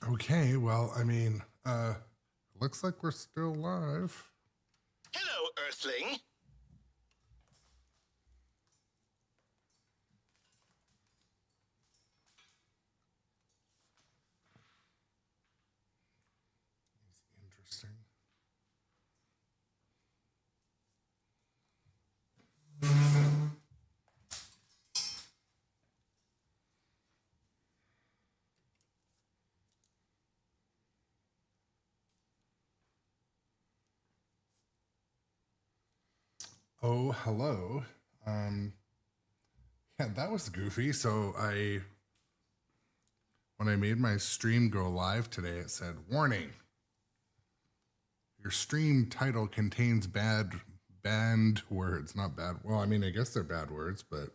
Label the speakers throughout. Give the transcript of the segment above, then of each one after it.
Speaker 1: Okay, well, I mean, looks like we're still live.
Speaker 2: Hello, Earthling.
Speaker 1: Interesting. Oh, hello. Um, yeah, that was goofy. When I made my stream go live today, it said, "Warning: your stream title contains banned words." Not bad. Well, I mean, I guess they're bad words, but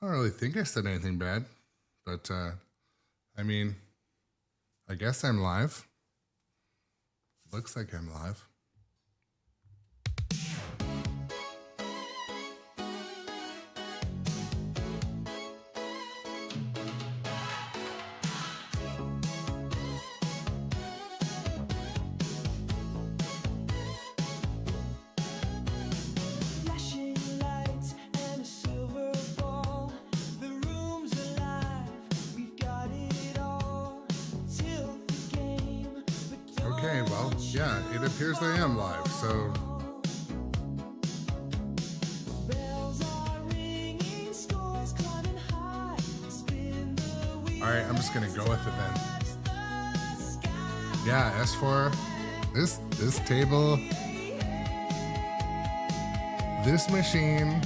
Speaker 1: I don't really think I said anything bad. But I mean, I guess I'm live. Looks like I'm live. Okay, well, yeah, it appears I am live, so. Alright, I'm just gonna go with it then. Yeah, as for this table, this machine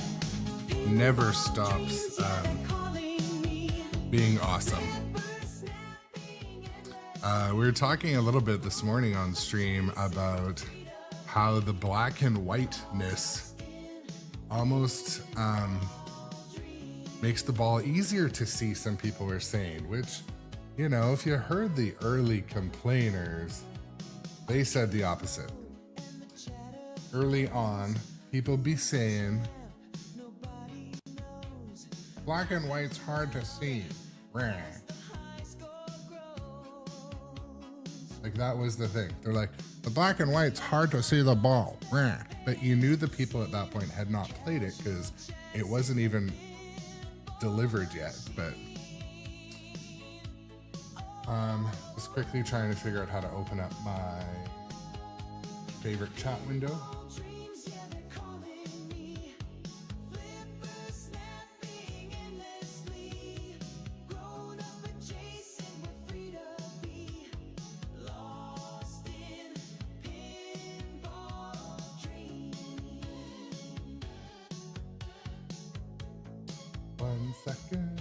Speaker 1: never stops being awesome. We were talking a little bit this morning on stream about how the black and whiteness almost makes the ball easier to see, some people were saying, which, you know, if you heard the early complainers, they said the opposite. Early on, people be saying, black and white's hard to see. Like, that was the thing. They're like, the black and white's hard to see the ball. But you knew the people at that point had not played it because it wasn't even delivered yet. But just quickly trying to figure out how to open up my favorite chat window. One second.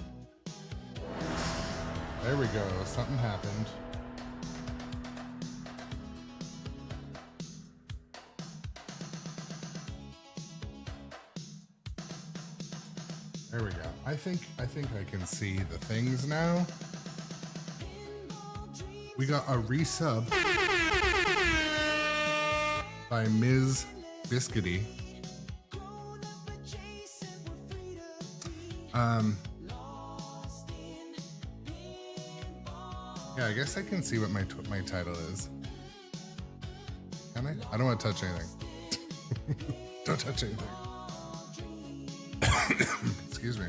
Speaker 1: There we go. Something happened. There we go. I think I can see the things now. We got a resub by Ms. Biscuity. Yeah, I guess I can see what my title is. Can I? I don't want to touch anything. Don't touch anything. Excuse me.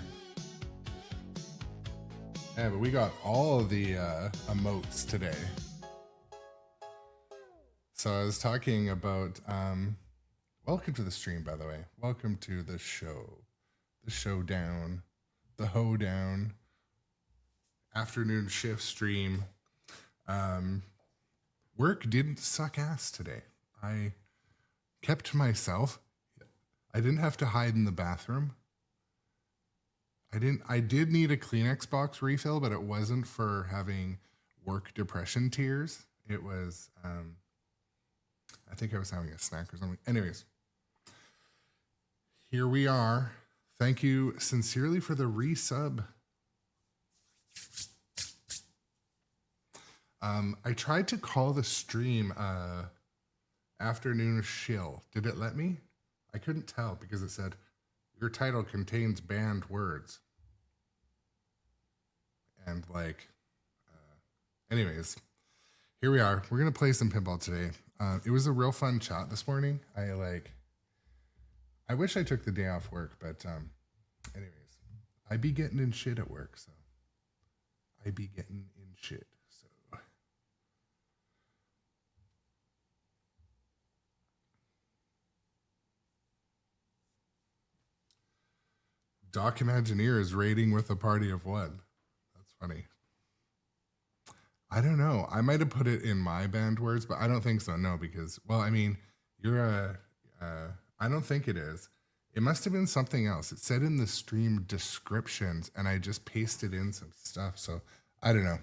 Speaker 1: Yeah, but we got all of the emotes today. So I was talking about, welcome to the stream, by the way. Welcome to the show. The showdown. The hoedown. Afternoon shift stream. Work didn't suck ass today. I kept to myself. I didn't have to hide in the bathroom. I did need a Kleenex box refill, but it wasn't for having work depression tears. It was, I think I was having a snack or something. Anyways, here we are. Thank you sincerely for the resub. I tried to call the stream afternoon shill. Did it let me? I couldn't tell because it said your title contains banned words. And like, Anyways, here we are. We're gonna play some pinball today. It was a real fun chat this morning. I wish I took the day off work, but anyways, I be getting in shit at work, so I be getting in shit. So Doc Imagineer is raiding with a party of one. That's funny. I don't know. I might have put it in my band words, but I don't think so. No, because I mean, you're a. I don't think it is. It must have been something else. It said in the stream descriptions, and I just pasted in some stuff. So I don't know.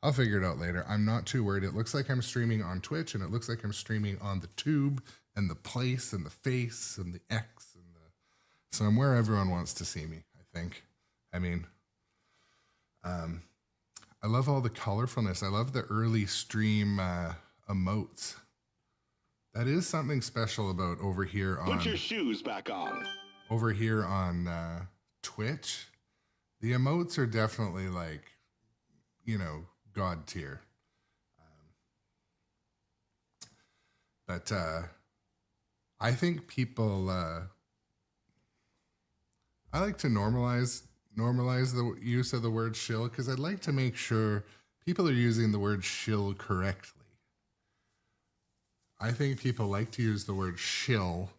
Speaker 1: I'll figure it out later. I'm not too worried. It looks like I'm streaming on Twitch, and it looks like I'm streaming on the tube and the place and the face and the X and the. So I'm where everyone wants to see me. I think. I mean. I love all the colorfulness. I love the early stream emotes. That is something special about over here on.
Speaker 2: Put your shoes back on.
Speaker 1: Over here on Twitch, the emotes are definitely like, God tier. But I think people. I like to normalize the use of the word shill because I'd like to make sure people are using the word shill correctly. I think people like to use the word shill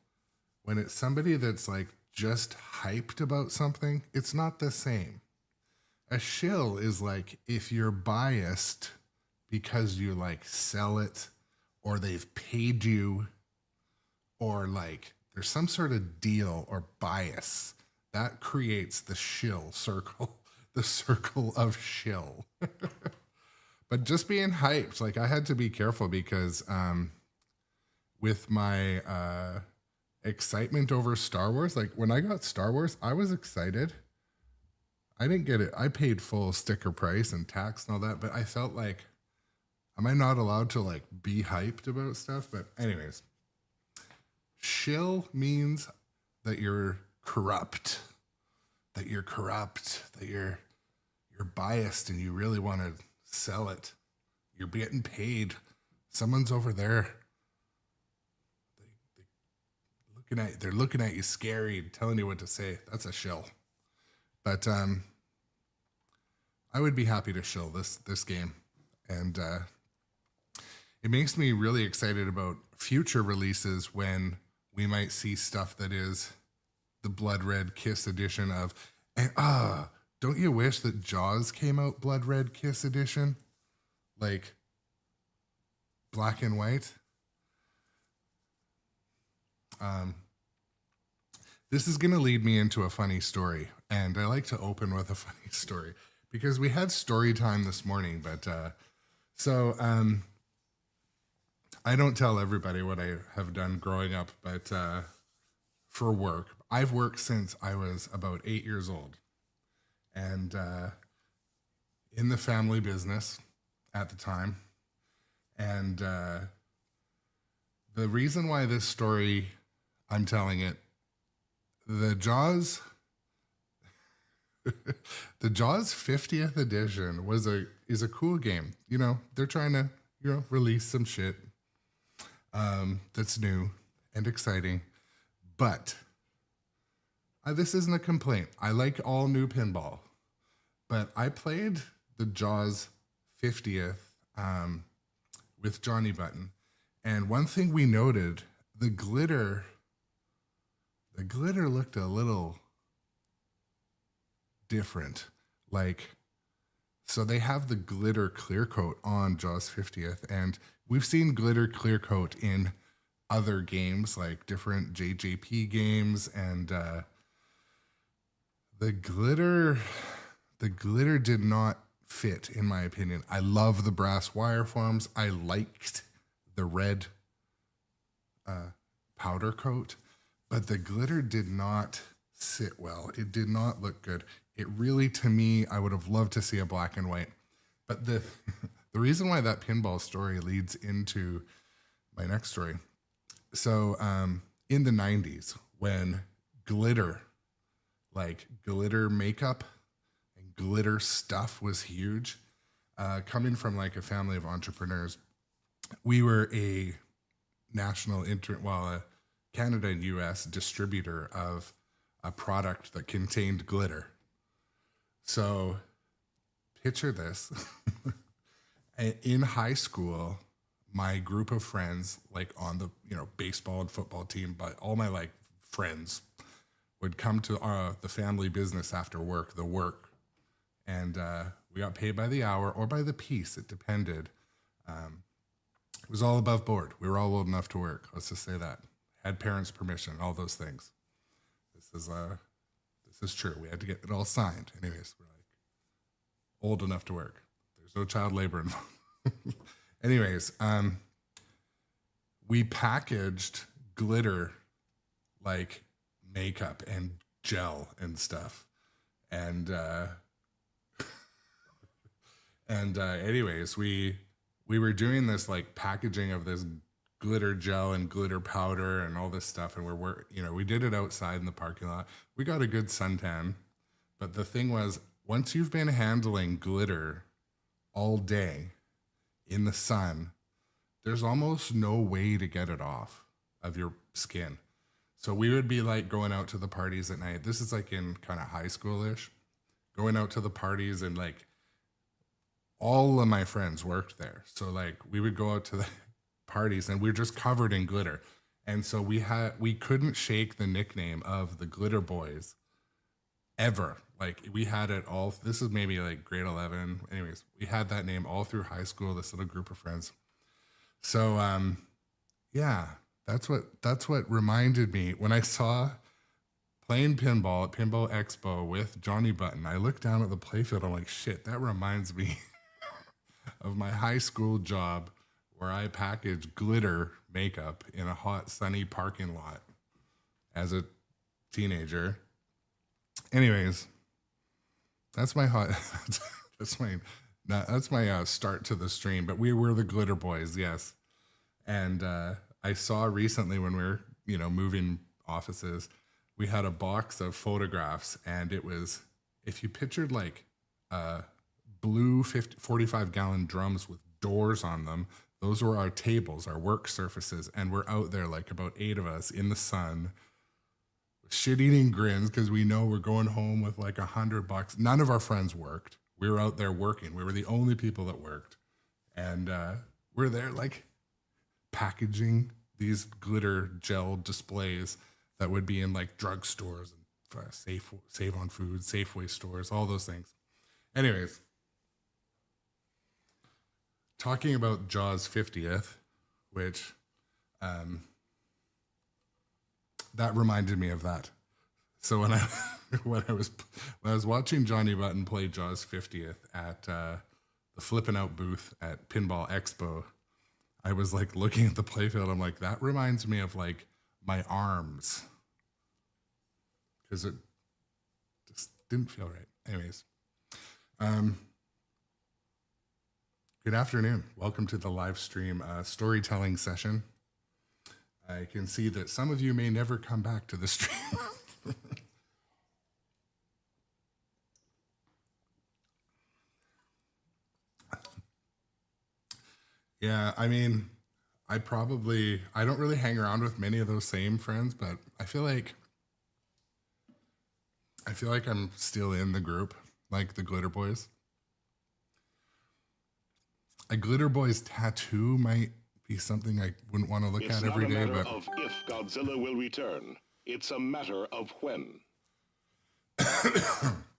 Speaker 1: when it's somebody that's like just hyped about something. It's not the same. A shill is like if you're biased because you like sell it or they've paid you or like there's some sort of deal or bias. That creates the shill circle, the circle of shill. But just being hyped, like I had to be careful because with my excitement over Star Wars, like when I got Star Wars, I was excited. I didn't get it. I paid full sticker price and tax and all that, but I felt like, am I not allowed to like be hyped about stuff? But anyways, shill means that you're corrupt, that you're biased and you really want to sell it. You're getting paid. Someone's over there. They're looking at you scary and telling you what to say. That's a shill. But I would be happy to shill this game. And it makes me really excited about future releases when we might see stuff that is the Blood Red Kiss edition of, and don't you wish that Jaws came out Blood Red Kiss edition? Like black and white? This is going to lead me into a funny story, and I like to open with a funny story because we had story time this morning, but I don't tell everybody what I have done growing up, but for work, I've worked since I was about 8 years old, and in the family business at the time, and the reason why this story, I'm telling it, the Jaws 50th edition is a cool game. You know, they're trying to, release some shit that's new and exciting. But this isn't a complaint. I like all new pinball. But I played the Jaws 50th with Johnny Button. And one thing we noted, the glitter looked a little different. Like, so they have the glitter clear coat on Jaws 50th, and we've seen glitter clear coat in other games, like different JJP games, and the glitter did not fit, in my opinion. I love the brass wire forms. I liked the red powder coat, but the glitter did not sit well. It did not look good. It really, to me, I would have loved to see a black and white. But the reason why that pinball story leads into my next story. So in the 90s, when glitter, like glitter makeup and glitter stuff was huge, Coming from like a family of entrepreneurs, we were a a Canada and US distributor of a product that contained glitter. So picture this. In high school, my group of friends, like on the baseball and football team, but all my like friends would come to the family business after work, and we got paid by the hour or by the piece. It depended. It was all above board. We were all old enough to work. Let's just say that. Had parents' permission, all those things. This is true. We had to get it all signed. Anyways, we're like old enough to work. There's no child labor involved. Anyways, we packaged glitter like makeup and gel and stuff. And anyways, we were doing this like packaging of this glitter gel and glitter powder and all this stuff, and we did it outside in the parking lot. We got a good suntan, but the thing was, once you've been handling glitter all day in the sun, there's almost no way to get it off of your skin. So we would be like going out to the parties at night. This is like in kind of high school-ish, going out to the parties, and like all of my friends worked there. So like we would go out to the parties and we were just covered in glitter. And so we couldn't shake the nickname of the Glitter Boys ever. Like we had it all. This is maybe like grade 11. Anyways, we had that name all through high school, this little group of friends. So yeah, that's what reminded me when I saw playing pinball at Pinball Expo with Johnny Button. I looked down at the playfield. I'm like, shit, that reminds me of my high school job where I packaged glitter makeup in a hot, sunny parking lot as a teenager. Anyways, that's my start to the stream. But we were the Glitter Boys, yes. And I saw recently when we were moving offices, we had a box of photographs, and it was, if you pictured like blue 45-gallon drums with doors on them, those were our tables, our work surfaces, and we're out there like about 8 of us in the sun, shit-eating grins because we know we're going home with like $100. None of our friends worked. We were out there working. We were the only people that worked, and we're there like packaging these glitter gel displays that would be in like drugstores and Save on Food, Safeway stores, all those things. Anyways, talking about Jaws 50th, which that reminded me of that. So when I was watching Johnny Button play Jaws 50th at the Flippin' Out booth at Pinball Expo, I was like looking at the playfield. I'm like, that reminds me of like my arms, because it just didn't feel right. Anyways, good afternoon. Welcome to the live stream storytelling session. I can see that some of you may never come back to the stream. Yeah, I mean, I don't really hang around with many of those same friends, but I feel like I'm still in the group, like the Glitter Boys. A Glitter Boys tattoo might be something I wouldn't want to look at every day, but
Speaker 2: it's not a matter of if Godzilla will return. It's a matter of when.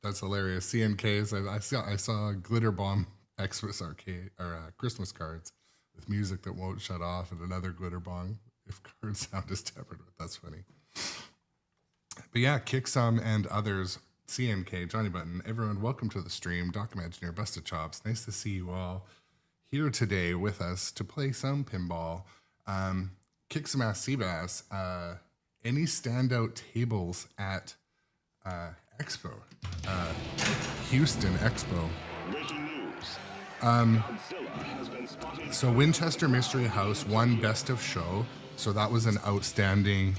Speaker 1: That's hilarious. CNKs. I saw Glitter Bomb Xmas arcade or Christmas cards with music that won't shut off, and another glitter bomb if card sound is tempered with. That's funny. But yeah, Kick Some and others, CNK, Johnny Button, everyone, welcome to the stream. Doc Imagineer, Busted Chops. Nice to see you all here today with us to play some pinball. Kick Some Ass Seabass. Any standout tables at Expo? Houston Expo.
Speaker 2: Breaking news. Godzilla has been spotted.
Speaker 1: So Winchester Mystery House won Best of Show. So that was an outstanding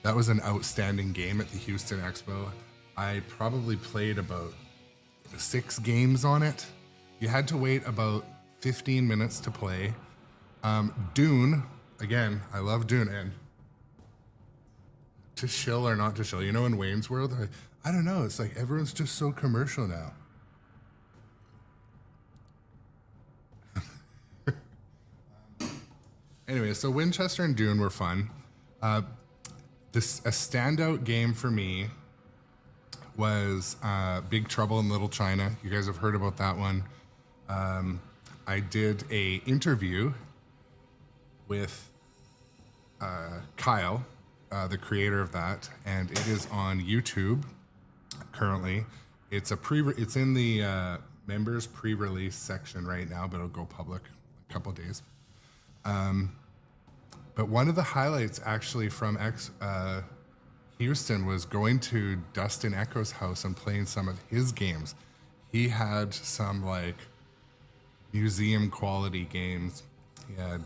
Speaker 1: game at the Houston Expo. I probably played about 6 games on it You had to wait about 15 minutes to play. Dune, again, I love Dune. And to shill or not to shill, you know, in Wayne's World, I don't know. It's like everyone's just so commercial now. Anyway, so Winchester and Dune were fun. A standout game for me was Big Trouble in Little China. You guys have heard about that one. I did a interview with Kyle, the creator of that, and it is on YouTube currently. It's in the members pre-release section right now, but it'll go public in a couple days. But one of the highlights actually from Houston was going to Dustin Echo's house and playing some of his games. He had some like museum quality games. He had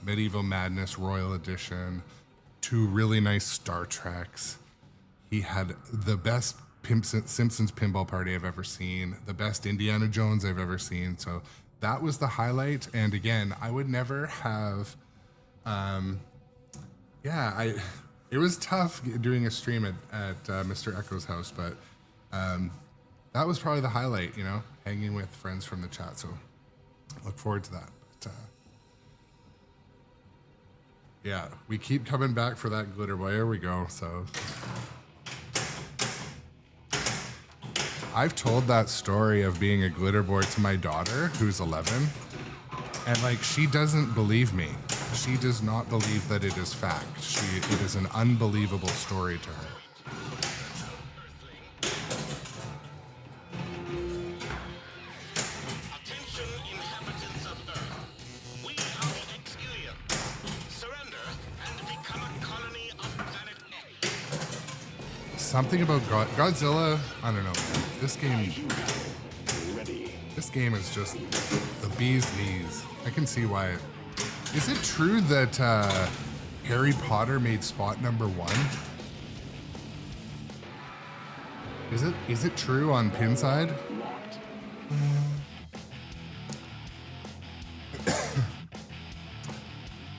Speaker 1: Medieval Madness Royal Edition, 2 really nice Star Treks. He had the best Simpsons pinball party I've ever seen, the best Indiana Jones I've ever seen. So that was the highlight. And again, I would never have, it was tough doing a stream at Mr. Echo's house, but that was probably the highlight, you know, hanging with friends from the chat. So look forward to that. But, yeah, we keep coming back for that glitter boy. Here we go. So I've told that story of being a glitter boy to my daughter, who's 11, and like she doesn't believe me. She does not believe that it is fact. It is an unbelievable story to her.
Speaker 2: Attention, inhabitants of Earth. We are the Exilium. Surrender and become a colony of planet X.
Speaker 1: Something about Godzilla, I don't know, man. This game is just the bee's knees. I can see why. Is it true that Harry Potter made spot number 1? Is it true on Pinside?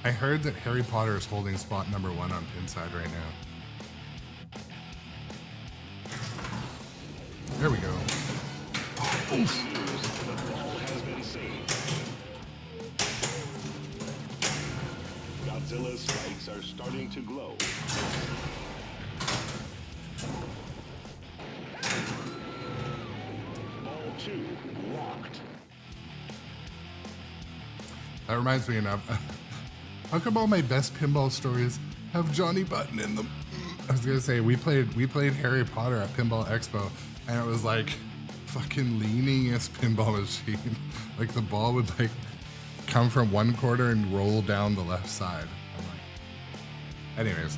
Speaker 1: I heard that Harry Potter is holding spot number 1 on Pinside right now. There we go.
Speaker 2: Godzilla's spikes are starting to glow. Ball 2 locked.
Speaker 1: That reminds me enough. How come all my best pinball stories have Johnny Button in them? I was gonna say we played Harry Potter at Pinball Expo, and it was like fucking leaningest pinball machine. Like the ball would like come from one corner and roll down the left side. I'm like, anyways.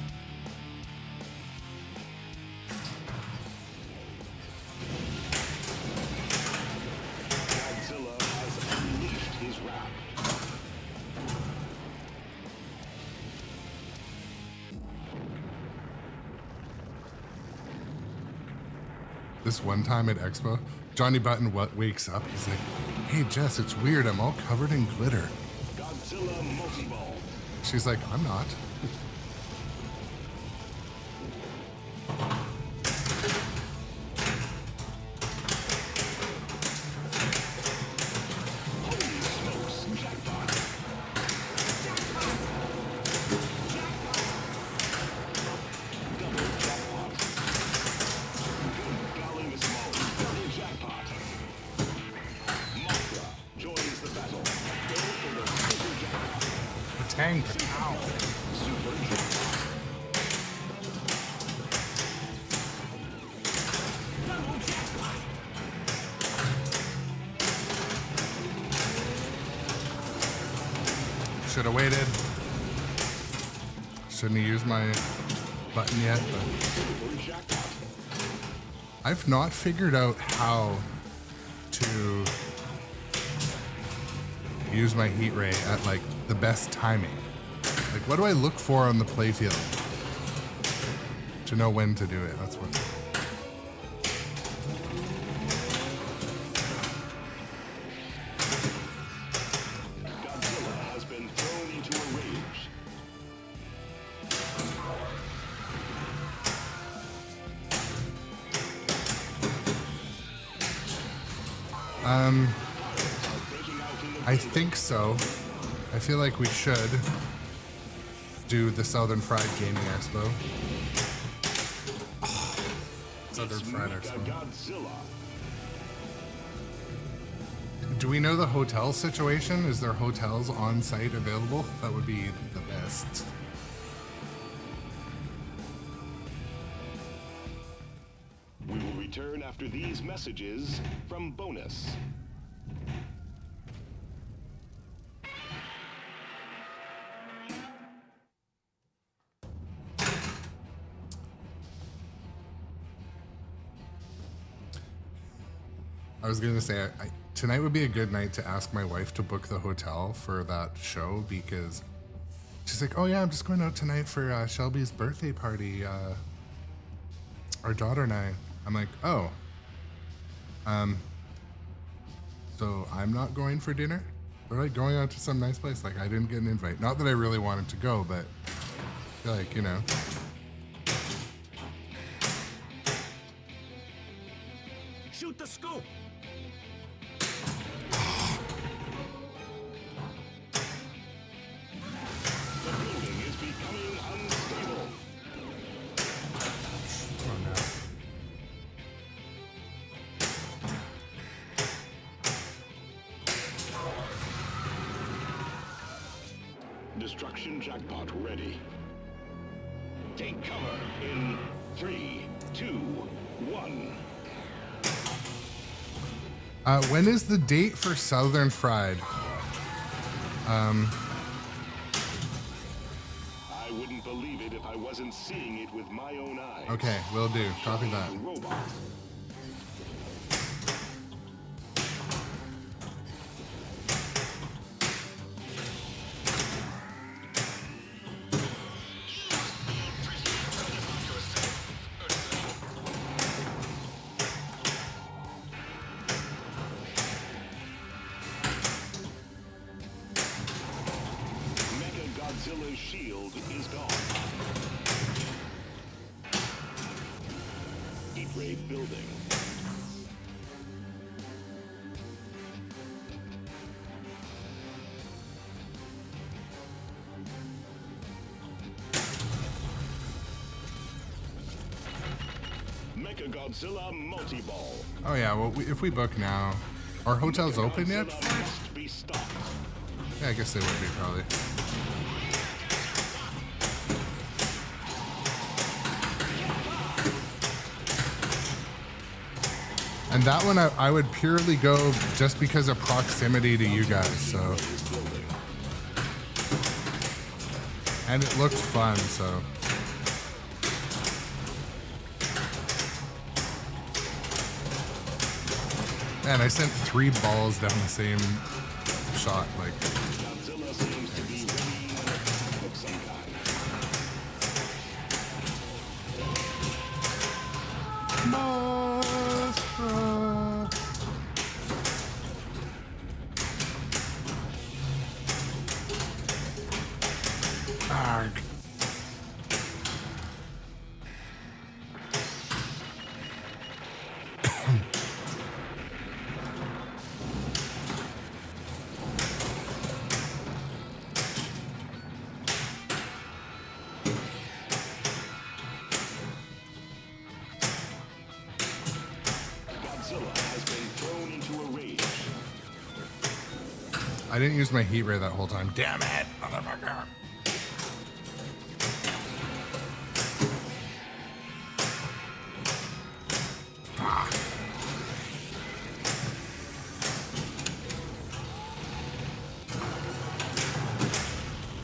Speaker 2: Godzilla has unleashed his wrath.
Speaker 1: This one time at Expo, Johnny Button wakes up. He's like, "Hey Jess, it's weird. I'm all covered in glitter."
Speaker 2: Godzilla multi-ball.
Speaker 1: She's like, "I'm not."
Speaker 2: Holy smokes, jackpot. Double jackpot. Golly, Miss Molly, double jackpot. Mothra joins the battle. Go for the super jackpot.
Speaker 1: Patang, patow.
Speaker 2: Super jackpot. Double jackpot.
Speaker 1: Should have waited. Shouldn't have used my button yet, but
Speaker 2: Super jackpot.
Speaker 1: I've not figured out how to use my heat ray at like the best timing. Like what do I look for on the playfield to know when to do it? That's what. I think so. I feel like we should do the Southern Fried Gaming Expo. Southern Fried Expo.
Speaker 3: Godzilla.
Speaker 1: Do we know the hotel situation? Is there hotels on site available? That would be the best.
Speaker 3: We will return after these messages from Bonus.
Speaker 1: I was gonna say, tonight would be a good night to ask my wife to book the hotel for that show because she's like, oh yeah, I'm just going out tonight for Shelby's birthday party. Our daughter and I. I'm like, oh. So I'm not going for dinner? They're like going out to some nice place. Like I didn't get an invite. Not that I really wanted to go, but I feel like, you know.
Speaker 2: Shoot the scoop!
Speaker 3: The building is becoming unstable.
Speaker 1: Come on now.
Speaker 3: Destruction jackpot ready. Take cover in 3, 2, 1.
Speaker 1: When is the date for Southern Fried?
Speaker 3: I wouldn't believe it if I wasn't seeing it with my own eyes.
Speaker 1: Okay, will do. Copy that.
Speaker 3: Robot. Godzilla's shield is gone. Heat ray building. Mecha Godzilla multi-ball.
Speaker 1: Oh yeah, well, if we book now, are hotels open yet?
Speaker 3: Godzilla must be stopped.
Speaker 1: Yeah, I guess they would be probably. And that one I would purely go just because of proximity to you guys, so. And it looked fun, so. Man, I sent 3 balls down the same shot, like.
Speaker 3: Godzilla seems to be ready of some kind.
Speaker 1: Arg.
Speaker 3: Godzilla has been thrown into a rage.
Speaker 1: I didn't use my heat ray that whole time. Damn it, motherfucker. Ah.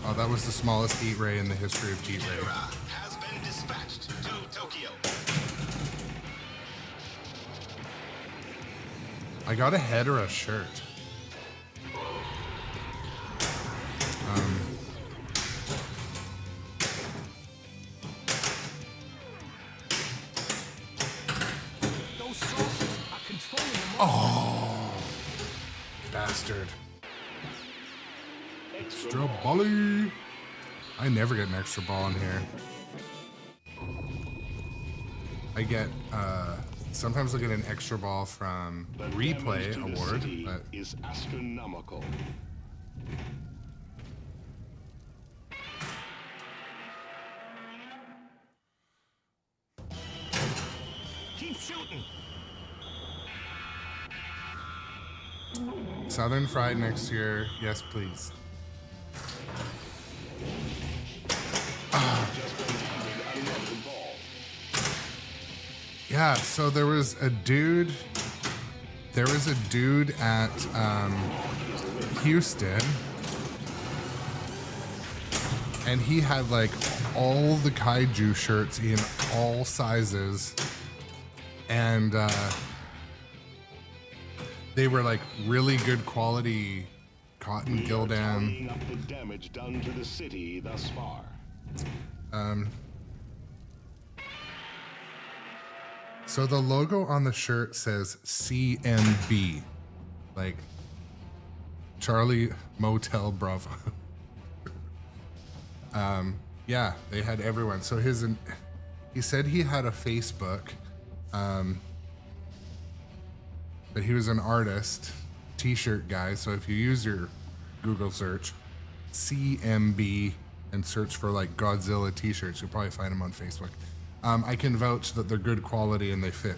Speaker 1: Oh, that was the smallest heat ray in the history of heat ray.
Speaker 2: Has been dispatched to Tokyo.
Speaker 1: I got a head or a shirt.
Speaker 2: Those saucers are controlling the
Speaker 1: Oh, bastard. Extra bally. I never get an extra ball in here. I get Sometimes they'll get an extra ball from
Speaker 3: The
Speaker 1: replay
Speaker 3: damage to the
Speaker 1: award,
Speaker 3: city
Speaker 1: but
Speaker 3: is astronomical.
Speaker 2: Keep shooting.
Speaker 1: Southern Fried next year, yes please.
Speaker 3: Just been handed another ball.
Speaker 1: Yeah, so there was a dude at Houston, and he had like all the kaiju shirts in all sizes, and they were like really good quality cotton
Speaker 3: We are
Speaker 1: Gildan.
Speaker 3: tallying up the damage done to the city thus far.
Speaker 1: So the logo on the shirt says CMB, like Charlie Motel Bravo. Yeah, they had everyone. So he said he had a Facebook, but he was an artist, t-shirt guy. So if you use your Google search CMB and search for like Godzilla t-shirts, you'll probably find them on Facebook. I can vouch that they're good quality and they fit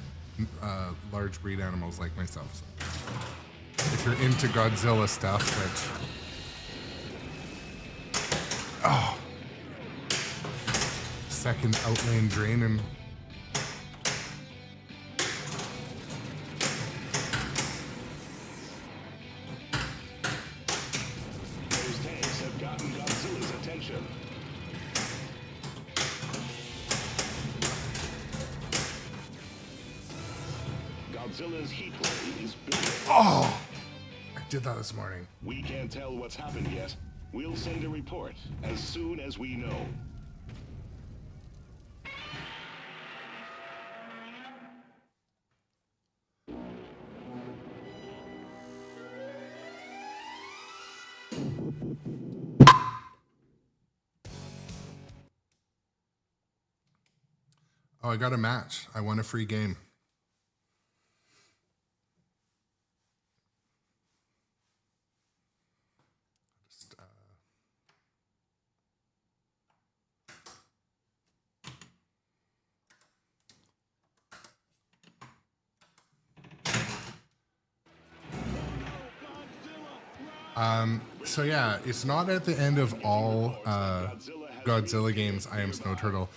Speaker 1: large breed animals like myself. So if you're into Godzilla stuff, second outlane drain and
Speaker 3: Those tanks have gotten Godzilla's attention. Godzilla's heat ray is building.
Speaker 1: I did that this morning.
Speaker 3: We can't tell what's happened yet. We'll send a report as soon as we know.
Speaker 1: Oh, I got a match. I won a free game. Just, so yeah, it's not at the end of all Godzilla games. I am Snow Turtle.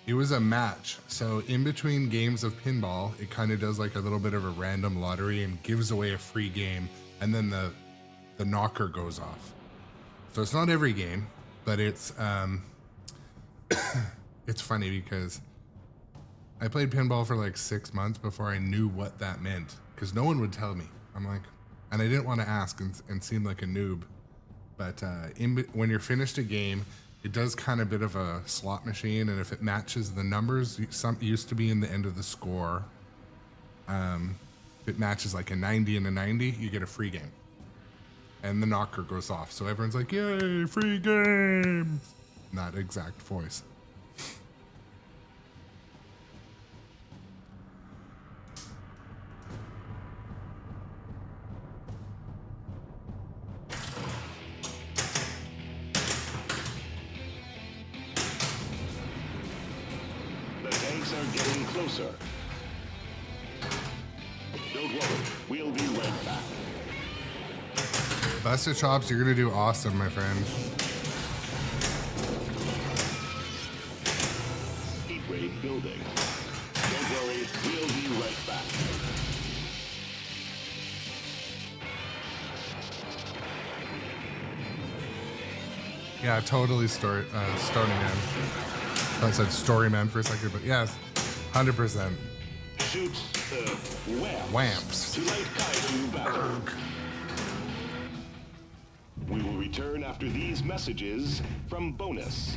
Speaker 1: It was a match. So in between games of pinball, it kind of does like a little bit of a random lottery and gives away a free game, and then the knocker goes off. So it's not every game, but it's it's funny because I played pinball for like 6 months before I knew what that meant, because no one would tell me. I'm like, and I didn't want to ask and seem like a noob. But when you're finished a game, it does kind of bit of a slot machine, and if it matches the numbers, some used to be in the end of the score. If it matches like a 90 and a 90, you get a free game, and the knocker goes off. So everyone's like, "Yay, free game!" Not exact voice.
Speaker 3: The tanks are getting closer. Don't worry, we'll be right back.
Speaker 1: Busted Chops, you're gonna do awesome, my friend.
Speaker 3: Heat ray building. Don't worry, we'll be right back.
Speaker 1: Yeah, totally Story Man. I said Story Man for a second, but yes, 100%.
Speaker 3: Shoot whamps.
Speaker 1: Whamps.
Speaker 3: To light kaiju battle. We will return after these messages from Bonus.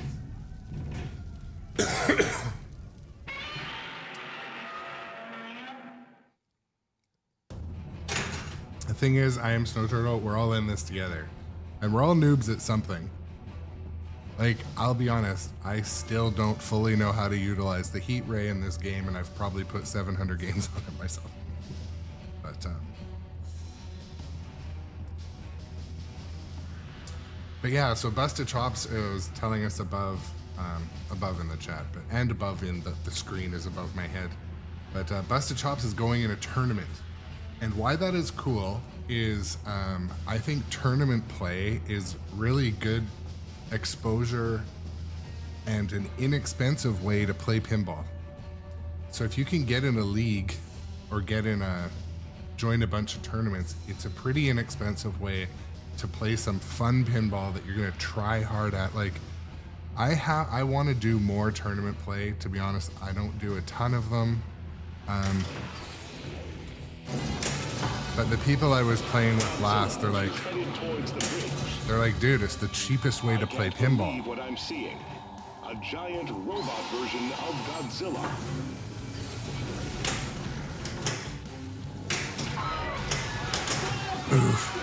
Speaker 1: The thing is, I am Snow Turtle. We're all in this together, and we're all noobs at something. Like, I'll be honest, I still don't fully know how to utilize the heat ray in this game, and I've probably put 700 games on it myself. But yeah, so Busted Chops is telling us above in the chat, and above in the screen is above my head. But Busted Chops is going in a tournament. And why that is cool is I think tournament play is really good exposure and an inexpensive way to play pinball. So if you can get in a league or join a bunch of tournaments, it's a pretty inexpensive way to play some fun pinball that you're gonna try hard at. Like, I want to do more tournament play. To be honest, I don't do a ton of them. But the people I was playing with last, they're like, dude, it's the cheapest way to play pinball.
Speaker 3: What I'm seeing, a giant robot version of Godzilla.
Speaker 1: Oof.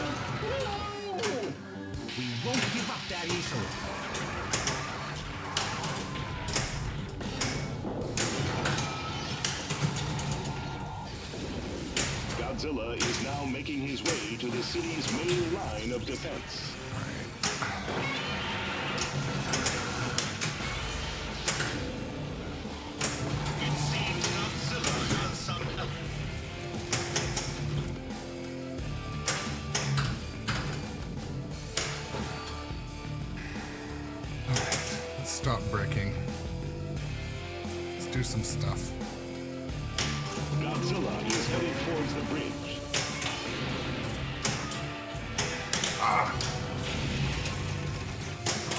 Speaker 4: We won't give up that easily.
Speaker 3: Godzilla is now making his way to the city's main line of defense.
Speaker 2: It seems Godzilla has some help.
Speaker 1: Let's stop bricking. Let's do some stuff.
Speaker 3: Godzilla is headed towards the bridge.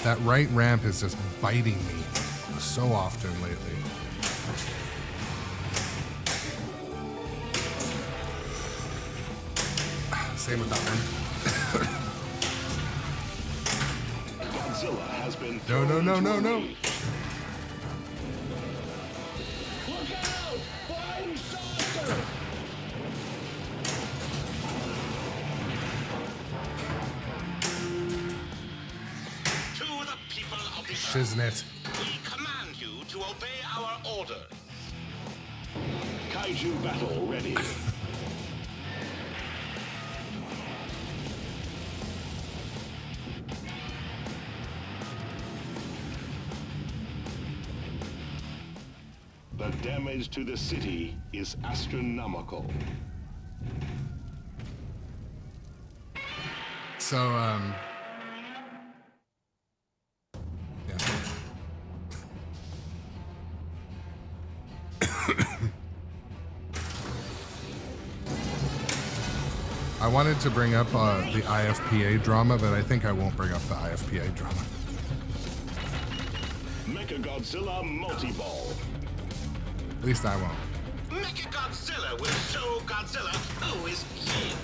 Speaker 1: That right ramp is just biting me so often lately. Same with that one.
Speaker 3: Godzilla has been
Speaker 1: No, no, no, no, no.
Speaker 4: Look out! Flying saucer!
Speaker 2: To the people of the earth,
Speaker 1: Shiznit.
Speaker 2: we command you to obey our orders.
Speaker 3: Kaiju battle ready. The damage to the city is astronomical.
Speaker 1: So, yeah. I wanted to bring up the IFPA drama, but I think I won't bring up the IFPA drama.
Speaker 3: Mechagodzilla multi-ball.
Speaker 1: At least I won't.
Speaker 2: Mechagodzilla will show Godzilla who is king.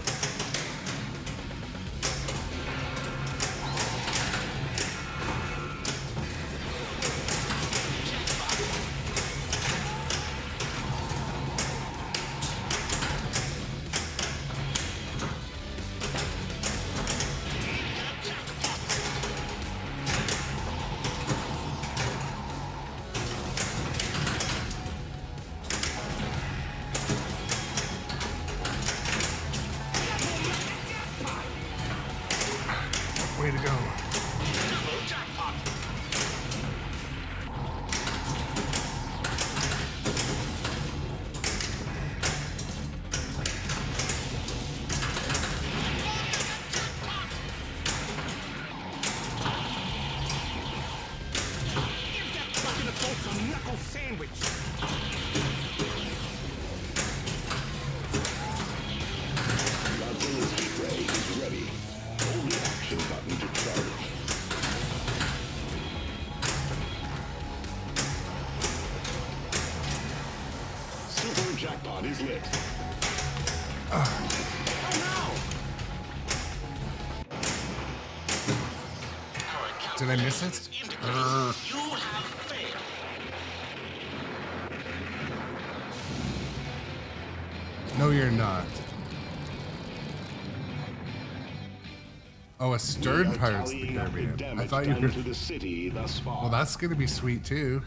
Speaker 1: Way to go.
Speaker 2: Double jackpot.
Speaker 4: Give that bucket of bolts a knuckle sandwich!
Speaker 3: Godzilla's heat ray is ready. Hold the action button to charge. Super jackpot is lit.
Speaker 2: Our
Speaker 1: Did I miss it?
Speaker 2: calculations indicate you have failed.
Speaker 1: No, you're not. Oh, a stern
Speaker 3: We are
Speaker 1: Pirates of the
Speaker 3: tallying up the
Speaker 1: Caribbean. I
Speaker 3: damage
Speaker 1: thought you
Speaker 3: done
Speaker 1: were.
Speaker 3: to the city thus far.
Speaker 1: Well, that's gonna be sweet too.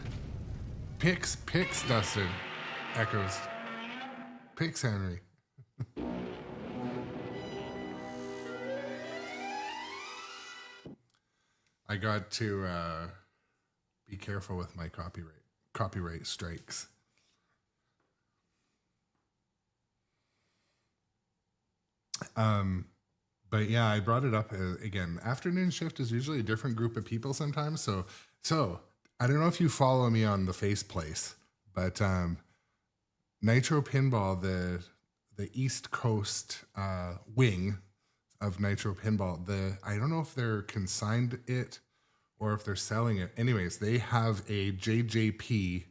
Speaker 1: Pix, Dustin. Echoes. Pix, Henry. I got to be careful with my copyright strikes. But yeah, I brought it up again. Afternoon shift is usually a different group of people sometimes. So I don't know if you follow me on the Face Place, but Nitro Pinball, the East Coast wing of Nitro Pinball, I don't know if they're consigned it or if they're selling it. Anyways, they have a JJP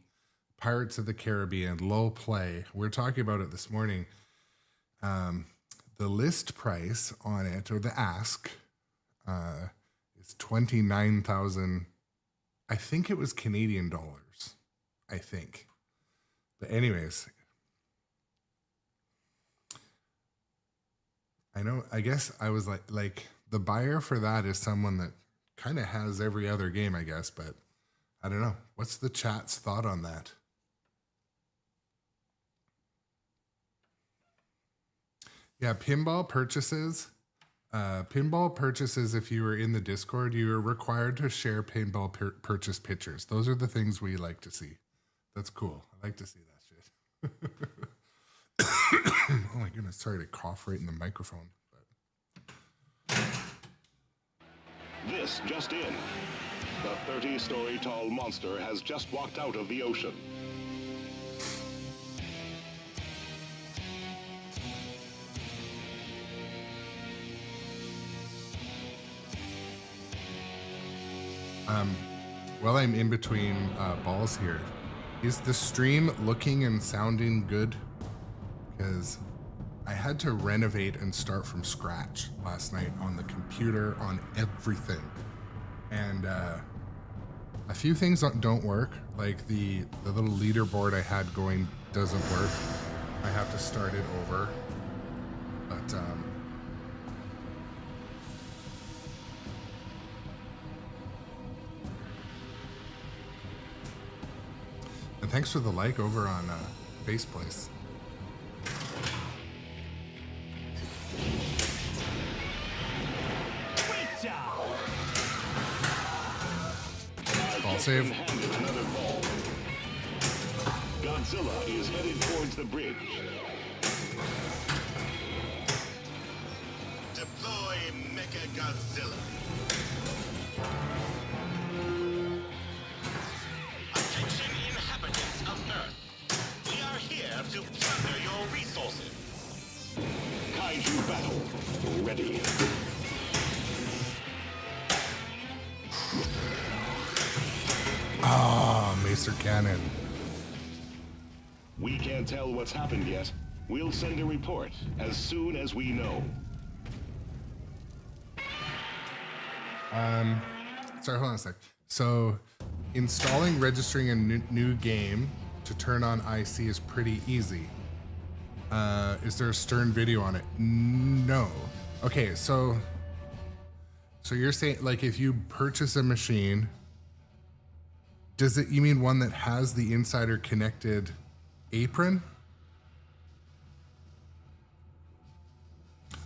Speaker 1: Pirates of the Caribbean low play. We're talking about it this morning. The list price on it, or the ask, is 29,000. I think it was Canadian dollars. I think. But anyways, I guess I was like the buyer for that is someone that kind of has every other game, I guess, but I don't know. What's the chat's thought on that? Yeah, pinball purchases, if you were in the Discord, you are required to share pinball purchase pictures. Those are the things we like to see. That's cool. I like to see that shit. Oh my goodness, sorry to cough right in the microphone.
Speaker 3: This just in. The 30-story tall monster has just walked out of the ocean.
Speaker 1: While I'm in between balls here, is the stream looking and sounding good? Because I had to renovate and start from scratch last night on the computer, on everything. And a few things don't work, like the little leaderboard I had going doesn't work. I have to start it over. But and thanks for the like over on Face Place.
Speaker 4: Great job!
Speaker 1: Ball save.
Speaker 3: Handed another ball. Godzilla is headed towards the bridge.
Speaker 2: Deploy Mecha Godzilla. Attention inhabitants of Earth. We are here to plunder your resources.
Speaker 3: Kaiju battle. Ready.
Speaker 1: Ah, Macer Cannon.
Speaker 3: We can't tell what's happened yet. We'll send a report as soon as we know.
Speaker 1: Sorry, hold on a sec. So, installing, registering a new game to turn on IC is pretty easy. Is there a Stern video on it? No. Okay, so you're saying, like, if you purchase a machine, you mean one that has the insider connected apron?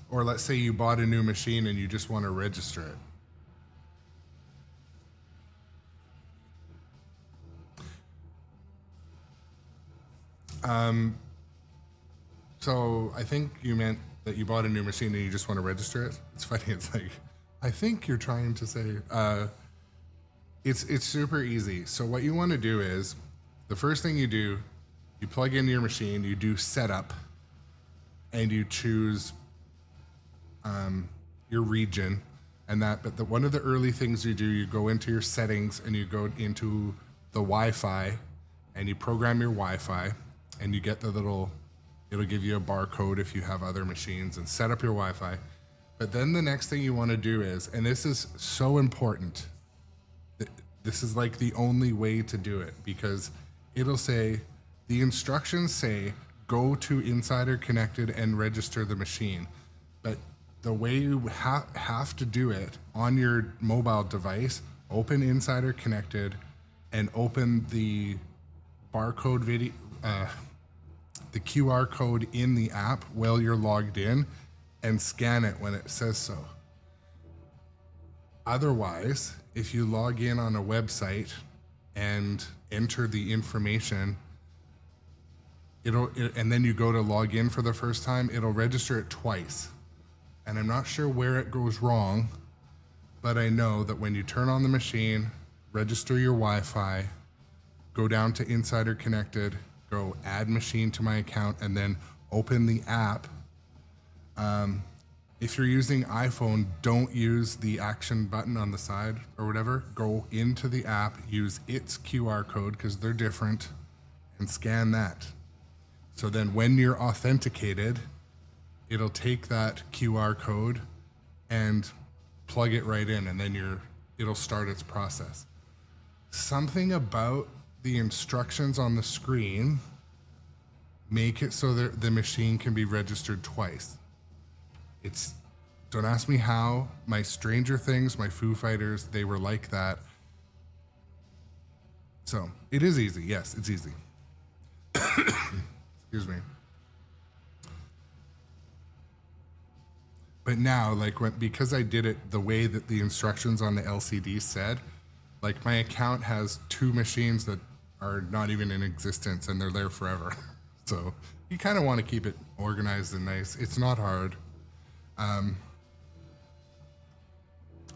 Speaker 1: Or let's say you bought a new machine and you just want to register it. So I think you meant that you bought a new machine and you just want to register it. It's funny. It's like, I think you're trying to say, it's super easy. So what you want to do is, the first thing you do, you plug in your machine, you do setup, and you choose your region, and that. But one of the early things you do, you go into your settings and you go into the Wi-Fi, and you program your Wi-Fi, and you get the little. It'll give you a barcode if you have other machines, and set up your Wi-Fi. But then the next thing you want to do is, and this is so important. This is like the only way to do it, because it'll say, the instructions say, go to Insider Connected and register the machine. But the way you have to do it on your mobile device, open Insider Connected and open the barcode video, the QR code in the app while you're logged in and scan it when it says so. Otherwise, if you log in on a website and enter the information, and then you go to log in for the first time, it'll register it twice. And I'm not sure where it goes wrong, but I know that when you turn on the machine, register your Wi-Fi, go down to Insider Connected, go add machine to my account, and then open the app. If you're using iPhone, don't use the action button on the side or whatever. Go into the app, use its QR code because they're different, and scan that. So then when you're authenticated, it'll take that QR code and plug it right in, and then it'll start its process. Something about the instructions on the screen make it so that the machine can be registered twice. Don't ask me how. My Stranger Things, my Foo Fighters, they were like that. So it is easy. Yes, it's easy. Excuse me. But now, because I did it the way that the instructions on the LCD said, like my account has 2 machines that are not even in existence and they're there forever. So you kind of want to keep it organized and nice. It's not hard.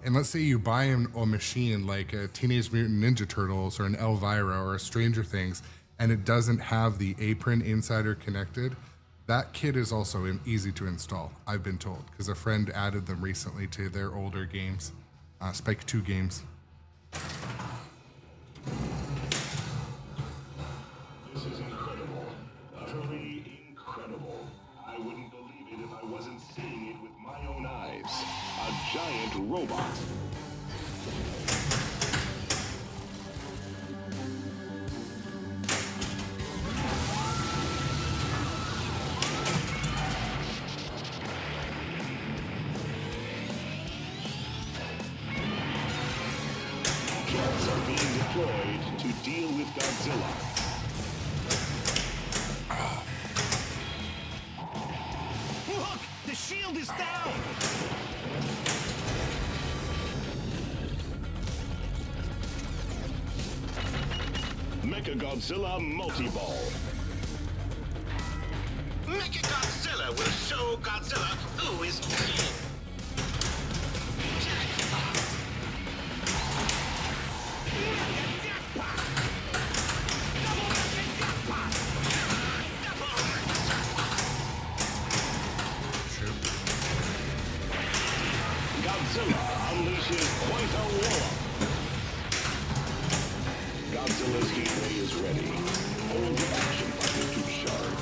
Speaker 1: And let's say you buy a machine like a Teenage Mutant Ninja Turtles or an Elvira or a Stranger Things, and it doesn't have the Apron Insider Connected. That kit is also easy to install, I've been told, because a friend added them recently to their older games, Spike 2 games.
Speaker 3: This is incredible. Utterly incredible. I wouldn't believe it if I wasn't seeing it with my own eyes. A giant robot. Jets are being deployed to deal with Godzilla.
Speaker 4: Look! The shield is down!
Speaker 3: Mechagodzilla Multiball.
Speaker 2: Mechagodzilla will show Godzilla who is king. Jackpot.
Speaker 4: Jackpot! Double mecha jackpot!
Speaker 3: Godzilla unleashes quite a wallop. Godzilla's heat ray is ready. Hold the action button to charge.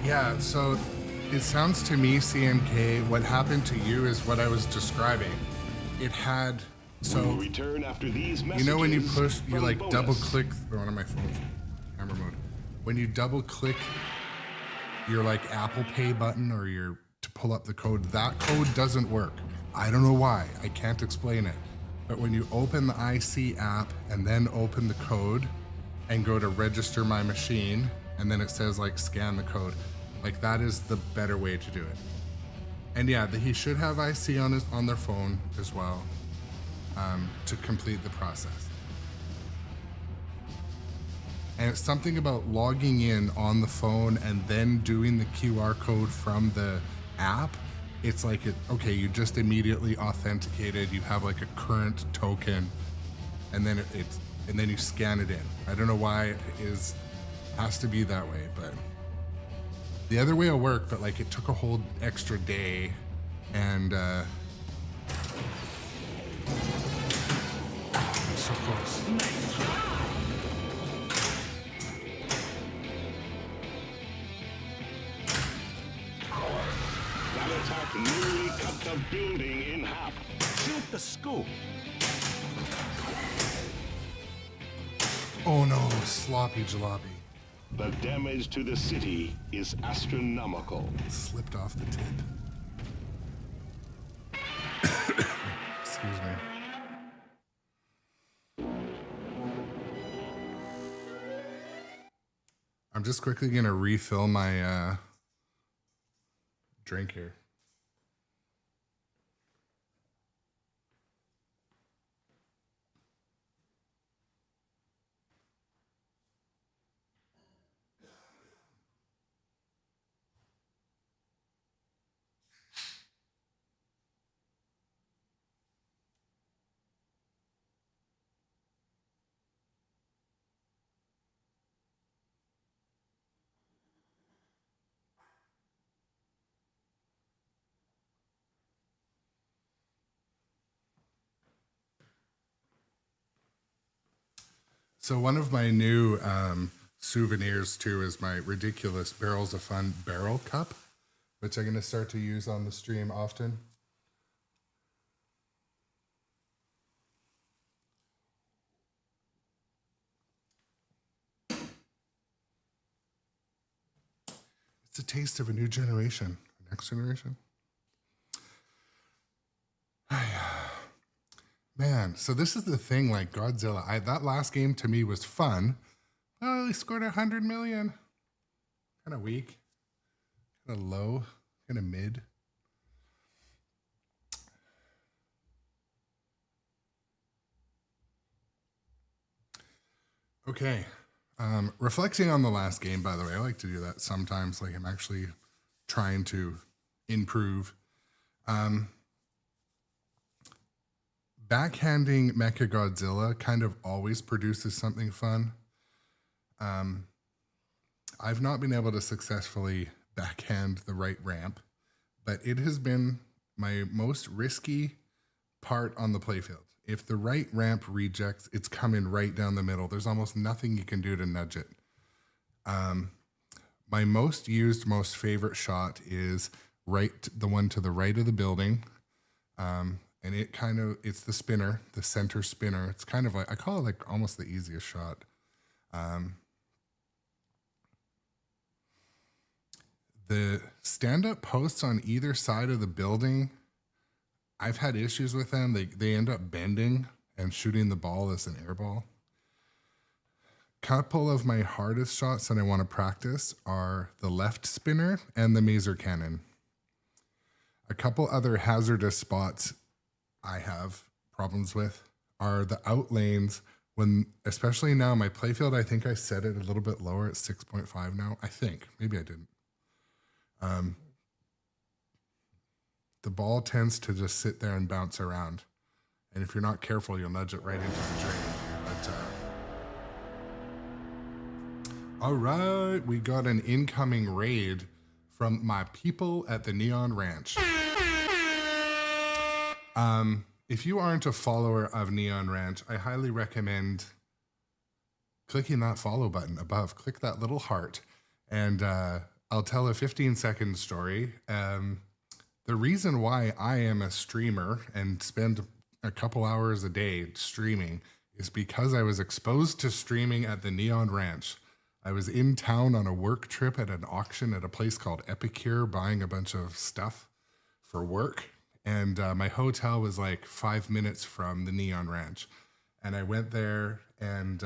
Speaker 1: Yeah, so it sounds to me, CMK, what happened to you is what I was describing. It had,
Speaker 3: We will
Speaker 1: so,
Speaker 3: return after these
Speaker 1: you
Speaker 3: messages.
Speaker 1: know when you push, you
Speaker 3: from
Speaker 1: like
Speaker 3: bonus.
Speaker 1: double click, one of my phones, camera mode. When you double click your like Apple Pay button or to pull up the code, that code doesn't work. I don't know why, I can't explain it. But when you open the IC app and then open the code and go to register my machine, and then it says like scan the code, like that is the better way to do it. And yeah, he should have IC on their phone as well, to complete the process. And it's something about logging in on the phone and then doing the QR code from the app. It's like, okay, you just immediately authenticated, you have like a current token, and then and then you scan it in. I don't know why it is Has to be that way, but the other way will work, but like it took a whole extra day and so close.
Speaker 3: That attack nearly cut the building in half.
Speaker 4: Shoot the scoop.
Speaker 1: Oh no, sloppy jalopy.
Speaker 3: The damage to the city is astronomical.
Speaker 1: Slipped off the tip. Excuse me. I'm just quickly gonna refill my drink here. So one of my new souvenirs too is my ridiculous Barrels of Fun barrel cup, which I'm going to start to use on the stream often. It's a taste of a new generation, next generation. Man, so this is the thing, like Godzilla. That last game to me was fun. Oh, he scored 100 million. Kind of weak, kind of low, kind of mid. Okay, reflecting on the last game, by the way, I like to do that sometimes, like I'm actually trying to improve. Backhanding Mechagodzilla kind of always produces something fun. I've not been able to successfully backhand the right ramp, but it has been my most risky part on the playfield. If the right ramp rejects, it's coming right down the middle. There's almost nothing you can do to nudge it. My most used, most favorite shot is the one to the right of the building. And it's the spinner, the center spinner. It's kind of like, I call it like almost the easiest shot. The stand-up posts on either side of the building, I've had issues with them. They end up bending and shooting the ball as an air ball. Couple of my hardest shots that I want to practice are the left spinner and the maser cannon. A couple other hazardous spots I have problems with are the out lanes when, especially now, my playfield, I think I set it a little bit lower at 6.5 now. I think, maybe I didn't. The ball tends to just sit there and bounce around. And if you're not careful, you'll nudge it right into the drain. But, all right, we got an incoming raid from my people at the Neon Ranch. If you aren't a follower of Neon Ranch, I highly recommend clicking that follow button above. Click that little heart, and I'll tell a 15-second story. The reason why I am a streamer and spend a couple hours a day streaming is because I was exposed to streaming at the Neon Ranch. I was in town on a work trip at an auction at a place called Epicure, buying a bunch of stuff for work. And my hotel was like 5 minutes from the Neon Ranch. And I went there, and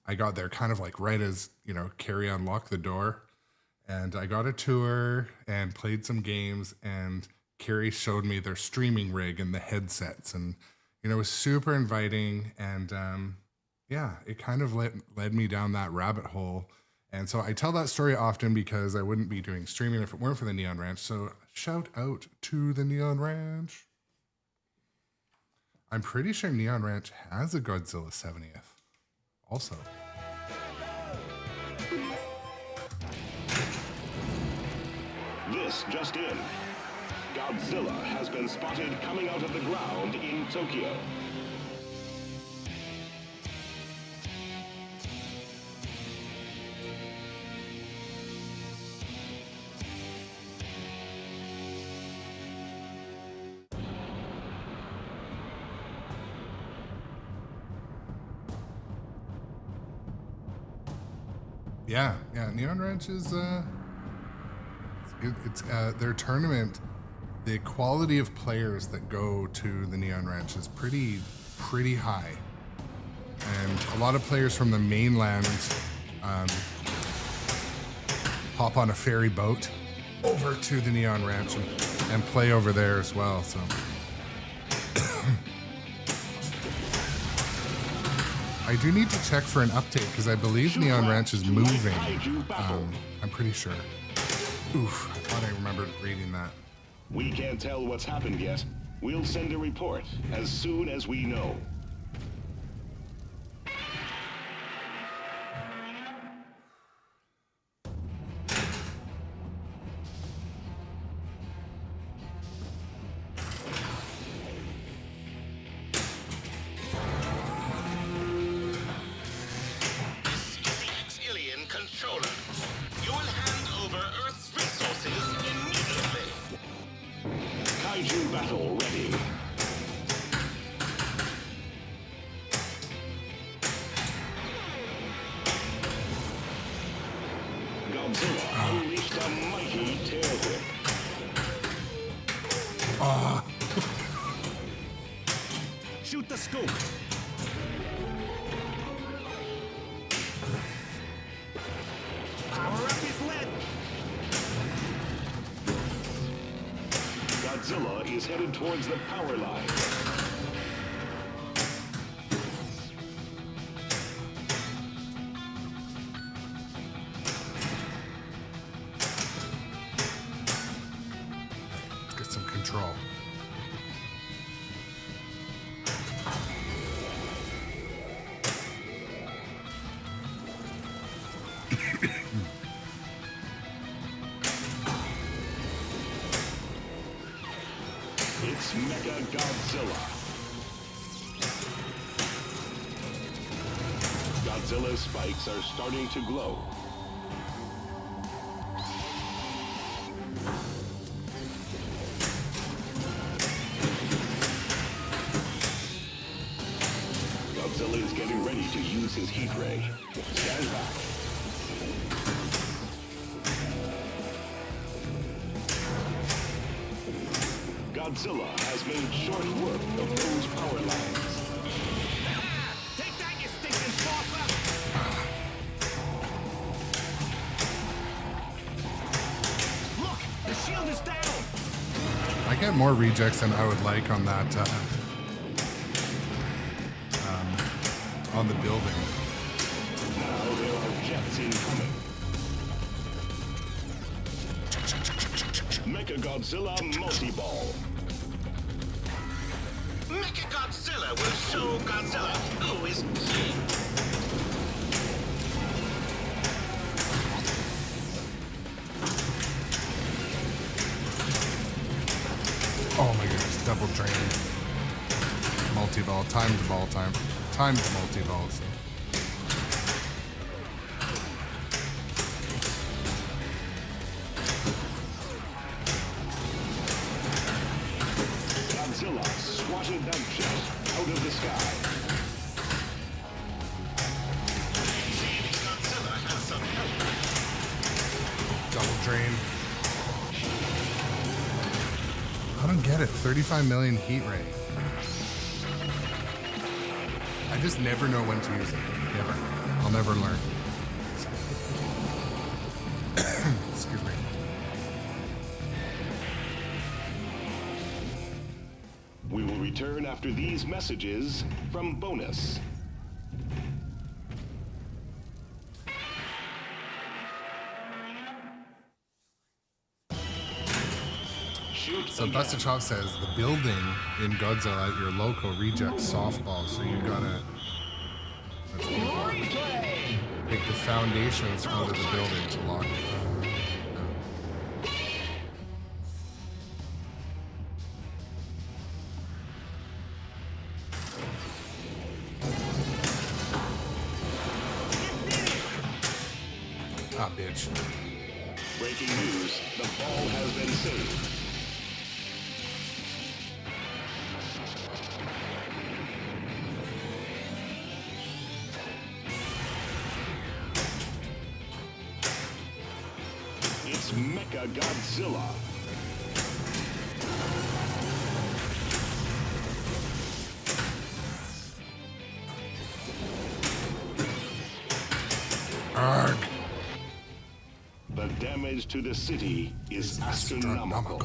Speaker 1: I got there kind of like right as, Carrie unlocked the door. And I got a tour and played some games, and Carrie showed me their streaming rig and the headsets. And, it was super inviting. And it kind of led me down that rabbit hole. And so I tell that story often because I wouldn't be doing streaming if it weren't for the Neon Ranch. So shout out to the Neon Ranch. I'm pretty sure Neon Ranch has a Godzilla 70th also.
Speaker 3: This just in. Godzilla has been spotted coming out of the ground in Tokyo.
Speaker 1: Yeah, Neon Ranch is it's their tournament. The quality of players that go to the Neon Ranch is pretty high, and a lot of players from the mainland hop on a ferry boat over to the Neon Ranch and play over there as well. So. I do need to check for an update because I believe Neon Ranch is moving. I'm pretty sure. Oof, I thought I remembered reading that.
Speaker 3: We can't tell what's happened yet. We'll send a report as soon as we know. Kaiju battle ready. Godzilla unleashed a mighty tail whip.
Speaker 4: Shoot the scoop. Power up his lead.
Speaker 3: Godzilla is headed towards the power line.
Speaker 1: Let's get some control.
Speaker 3: It's Mecha Godzilla. Godzilla's spikes are starting to glow. Godzilla is getting ready to use his heat ray. Stand back. Godzilla has made short work of those power lines.
Speaker 4: Take that, you stinking saucer! Look, the shield is down.
Speaker 1: I get more rejects than I would like on that on the building.
Speaker 3: Now there are jets incoming. Mecha Godzilla multi-ball.
Speaker 2: Godzilla will show Godzilla who is king.
Speaker 1: Oh my goodness, double drain. Multi-ball, timed ball time. Timed multi-ball, so.
Speaker 3: Godzilla swatted that jet out of the sky.
Speaker 2: Godzilla has some help.
Speaker 1: Double drain. I don't get it. 35 million heat ray. I just never know when to use it. Never. I'll never learn. Excuse me.
Speaker 3: We will return after these messages from Bonus. Shoot
Speaker 1: So
Speaker 3: again.
Speaker 1: Busted Chop says the building in Godzilla at your local rejects softball, so you gotta take the foundations out of the building to lock it. Ah, bitch.
Speaker 3: Breaking news, the ball has been saved. It's Mecha Godzilla.
Speaker 1: Arg.
Speaker 3: The damage to the city is astronomical.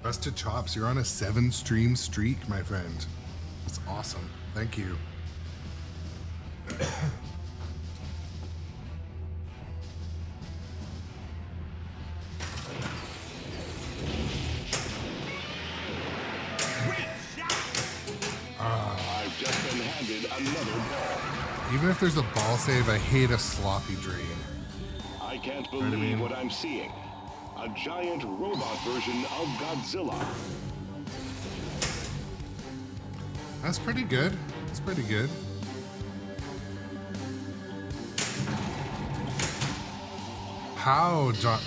Speaker 1: Busted Chops, you're on a 7-stream streak, my friend. That's awesome. Thank you.
Speaker 3: I've just been handed another ball.
Speaker 1: Even if there's a ball save, I hate a sloppy drain.
Speaker 3: I can't believe what I'm seeing. A giant robot version of Godzilla.
Speaker 1: That's pretty good. That's pretty good. How, John?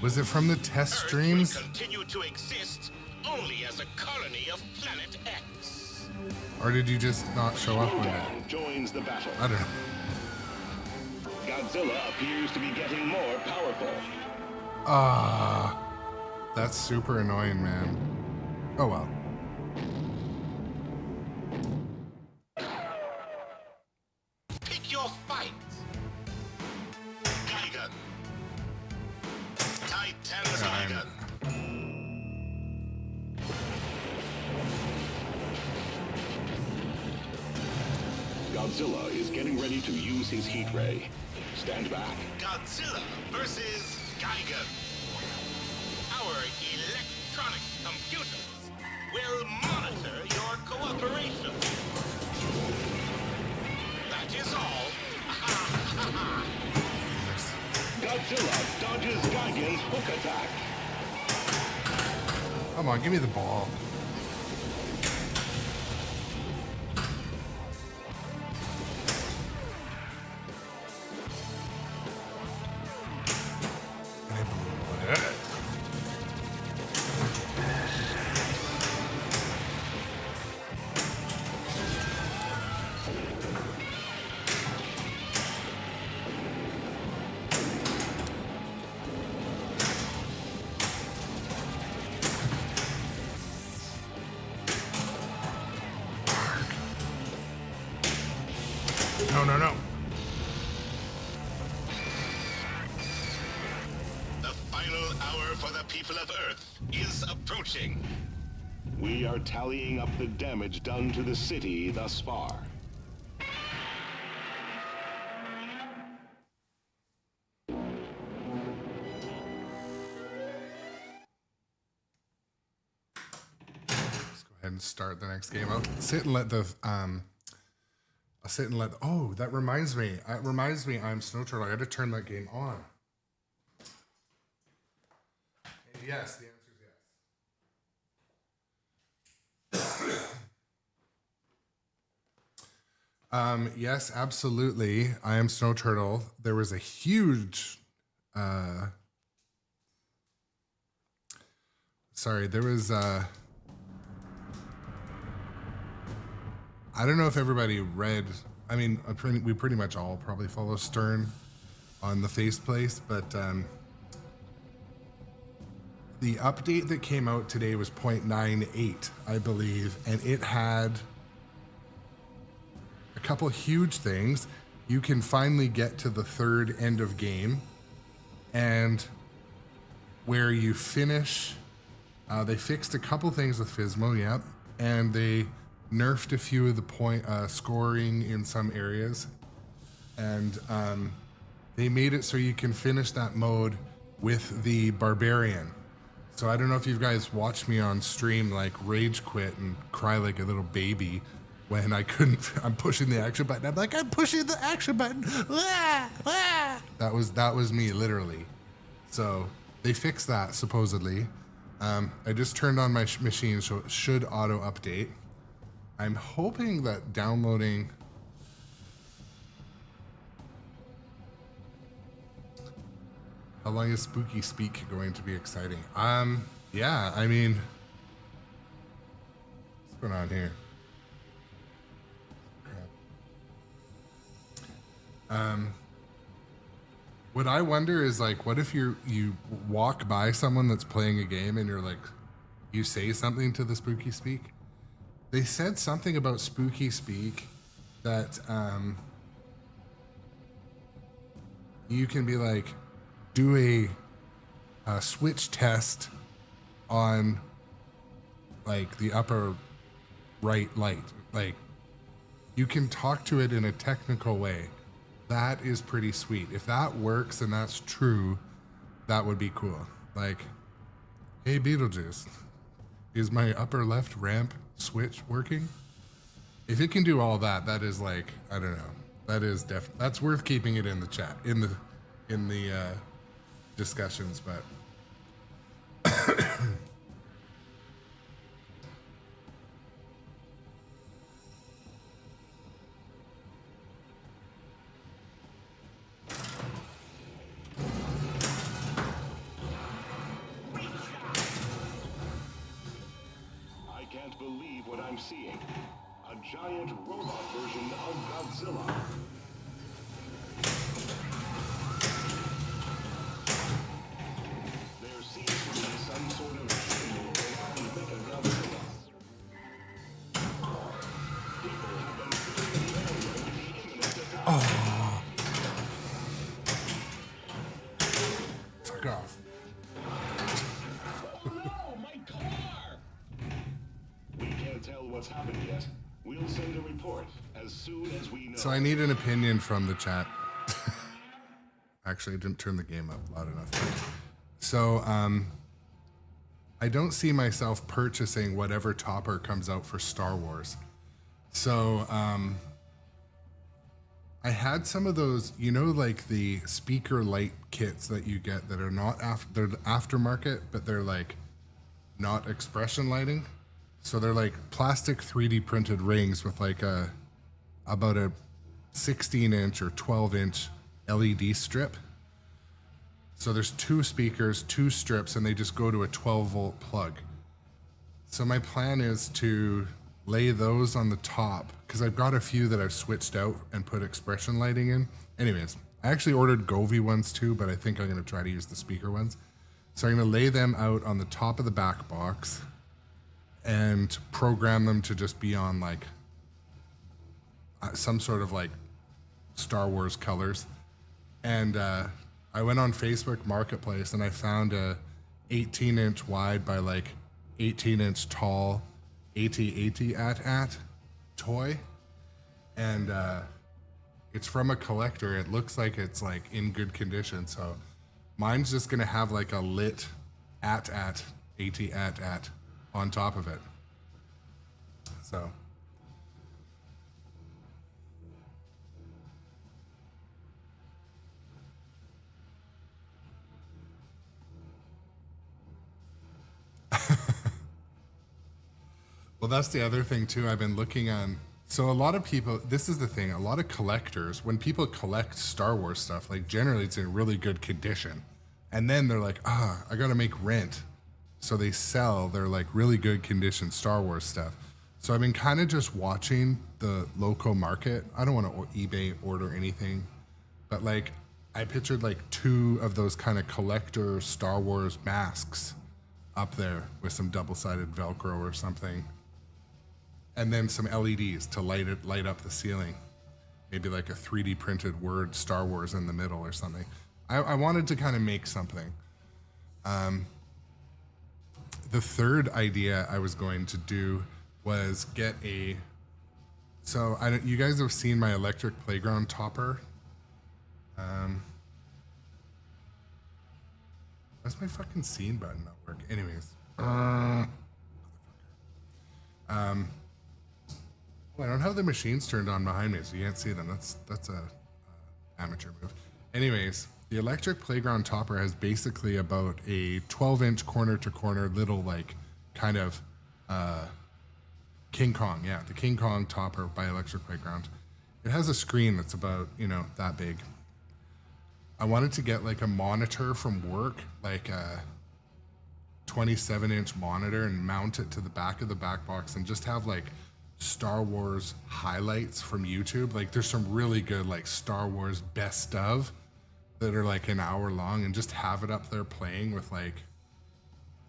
Speaker 1: Was it from the test
Speaker 2: Earth
Speaker 1: streams?
Speaker 2: will continue to exist only as a colony of Planet X.
Speaker 1: Or did you just not show up on it?
Speaker 3: Logan joins the battle.
Speaker 1: I don't know.
Speaker 3: Godzilla appears to be getting more powerful.
Speaker 1: That's super annoying, man. Oh well.
Speaker 2: Pick your fight. Tiger. Titan Tiger.
Speaker 3: Godzilla is getting ready to use his heat ray. Stand back.
Speaker 2: Godzilla versus Gigan. Our electronic computers will monitor your cooperation. That is all.
Speaker 3: Godzilla dodges Gigan's hook attack.
Speaker 1: Come on, give me the ball. No, no, no.
Speaker 2: The final hour for the people of Earth is approaching.
Speaker 3: We are tallying up the damage done to the city thus far.
Speaker 1: Let's go ahead and start the next game. I'll sit and let the oh, that reminds me. I'm Snow Turtle. I got to turn that game on. And yes, the answer is yes. Yes, absolutely. I am Snow Turtle. There was a huge there was I don't know if everybody read. I mean, we pretty much all probably follow Stern on the Faceplace, but the update that came out today was 0.98, I believe, and it had a couple huge things. You can finally get to the third end of game, and where you finish, they fixed a couple things with Physmo, yep, and they nerfed a few of the scoring in some areas, and they made it so you can finish that mode with the Barbarian. So I don't know if you guys watched me on stream like rage quit and cry like a little baby when I couldn't. I'm pushing the action button. I'm like, I'm pushing the action button. Ah, ah. That was me literally. So they fixed that supposedly. I just turned on my machine, so it should auto update. I'm hoping that downloading. How long is Spooky Speak going to be exciting? Yeah, I mean, what's going on here? Crap. What I wonder is like, what if you walk by someone that's playing a game and you're like, you say something to the Spooky Speak? They said something about Spooky Speak that you can be like, do a switch test on like the upper right light. Like you can talk to it in a technical way. That is pretty sweet. If that works and that's true, that would be cool. Like, hey Beetlejuice, is my upper left ramp switch working? If it can do all that, that is like, I don't know. That is that's worth keeping it in the chat, in the discussions, but
Speaker 3: I can't believe what I'm seeing. A giant robot version of Godzilla. There seems to be some sort of shield around Mechagodzilla. People have been filling the area with the imminent attack.
Speaker 1: fuck off.
Speaker 3: Oh, my car! We can't tell what's happened yet. We'll send a report as soon as we know.
Speaker 1: So I need an opinion from the chat. Actually, I didn't turn the game up loud enough. So, I don't see myself purchasing whatever topper comes out for Star Wars. So, I had some of those, you know, like the speaker light kits that you get that are not they're aftermarket, but they're like not expression lighting. So they're like plastic 3D printed rings with like about a 16-inch or 12-inch LED strip. So there's 2 speakers, 2 strips, and they just go to a 12-volt plug. So my plan is to lay those on the top, because I've got a few that I've switched out and put expression lighting in. Anyways, I actually ordered Govee ones too, but I think I'm going to try to use the speaker ones. So I'm going to lay them out on the top of the back box and program them to just be on like some sort of like Star Wars colors. And I went on Facebook Marketplace and I found a 18-inch wide by like 18-inch tall AT-AT toy. And it's from a collector. It looks like it's like in good condition. So mine's just gonna have like a lit AT-AT on top of it. So well, that's the other thing too. I've been looking on. So a lot of people, this is the thing, a lot of collectors, when people collect Star Wars stuff, like generally it's in really good condition. And then they're like, I gotta make rent. So they sell their like really good condition Star Wars stuff. So I've been kind of just watching the local market. I don't want to eBay order anything, but like I pictured like 2 of those kind of collector Star Wars masks up there with some double-sided Velcro or something. And then some LEDs to light up the ceiling. Maybe like a 3D printed word Star Wars in the middle or something. I wanted to kind of make something. The third idea I was going to do was get a, so you guys have seen my electric playground topper. Why's my fucking scene button not work? Anyways. Well, I don't have the machines turned on behind me, so you can't see them. That's a amateur move. Anyways, the electric playground topper has basically about a 12-inch corner-to-corner little, like, kind of King Kong. Yeah, the King Kong topper by Electric Playground. It has a screen that's about, that big. I wanted to get, like, a monitor from work, like a 27-inch monitor, and mount it to the back of the back box and just have, like, Star Wars highlights from YouTube. Like, there's some really good, like, Star Wars best of that are like an hour long, and just have it up there playing with, like,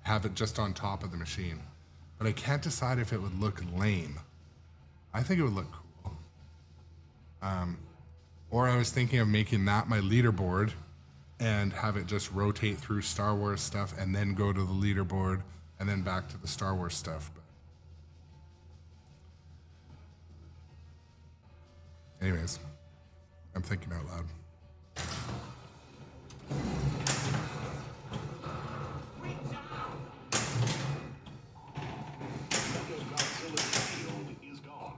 Speaker 1: have it just on top of the machine. But I can't decide if it would look lame. I think it would look cool. Or I was thinking of making that my leaderboard and have it just rotate through Star Wars stuff and then go to the leaderboard and then back to the Star Wars stuff. But anyways, I'm thinking out loud.
Speaker 3: Godzilla's shield is gone.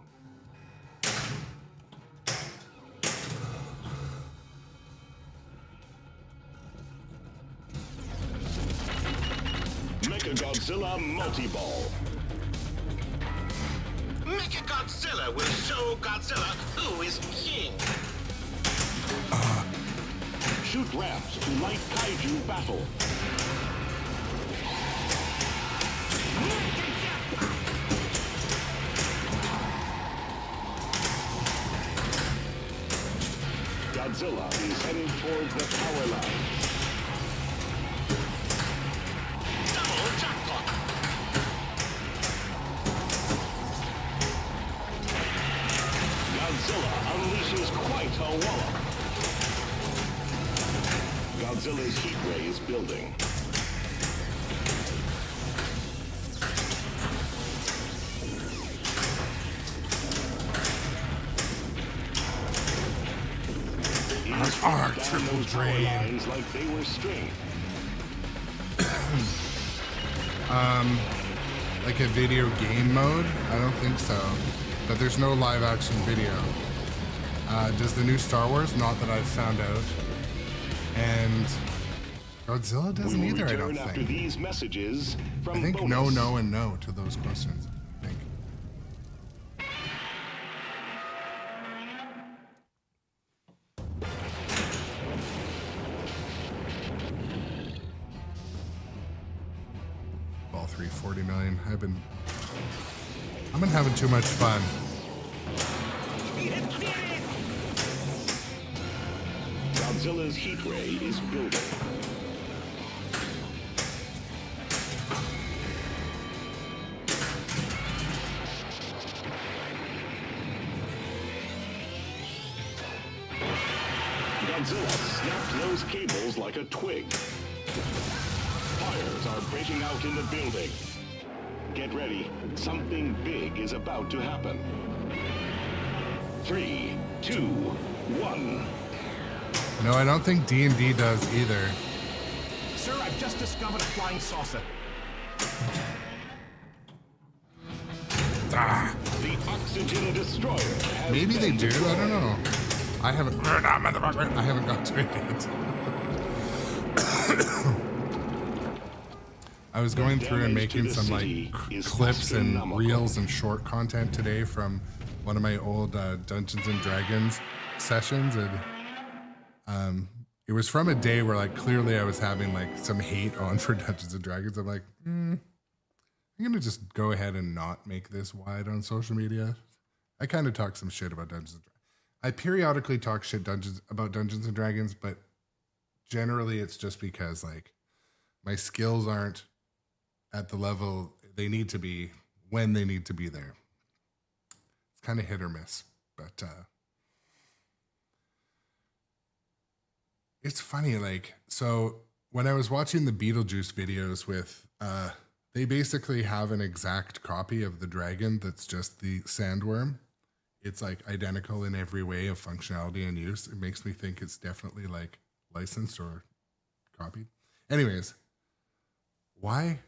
Speaker 3: Godzilla multi-ball.
Speaker 2: Godzilla will show Godzilla who is king.
Speaker 3: Shoot ramps to light kaiju battle. Godzilla is heading towards the power line.
Speaker 2: Double jackpot.
Speaker 3: Godzilla unleashes quite a wallop. Godzilla's heat ray is building.
Speaker 1: Triple drain.
Speaker 3: Lines like they were string.
Speaker 1: Like a video game mode? I don't think so. But there's no live action video. Does the new Star Wars? Not that I've found out. And Godzilla doesn't
Speaker 3: We will
Speaker 1: either, I
Speaker 3: return
Speaker 1: don't
Speaker 3: after
Speaker 1: think.
Speaker 3: these messages from
Speaker 1: I think
Speaker 3: bonus.
Speaker 1: no, no, and no to those questions. I think. Ball 340 million. I've been having too much fun.
Speaker 3: Godzilla's heat ray is building. Godzilla snapped those cables like a twig. Fires are breaking out in the building. Get ready. Something big is about to happen. 3, 2, 1.
Speaker 1: No, I don't think D&D does either.
Speaker 4: Sir, I've just discovered a flying saucer.
Speaker 3: The oxygen destroyer has
Speaker 1: Maybe they
Speaker 3: been
Speaker 1: do.
Speaker 3: deployed.
Speaker 1: I don't know. I haven't got to it yet. I was going through and making some like clips and reels and short content today from one of my old Dungeons and Dragons sessions, and it was from a day where like clearly I was having like some hate on for Dungeons and Dragons. I'm like, I'm gonna just go ahead and not make this wide on social media. I kind of talk some shit about Dungeons and Dragons. I periodically talk shit about Dungeons and Dragons, but generally it's just because like my skills aren't at the level they need to be when they need to be there. It's kind of hit or miss, but it's funny. Like, so when I was watching the Beetlejuice videos with, they basically have an exact copy of the dragon that's just the sandworm. It's like identical in every way of functionality and use. It makes me think it's definitely like licensed or copied. Anyways, Why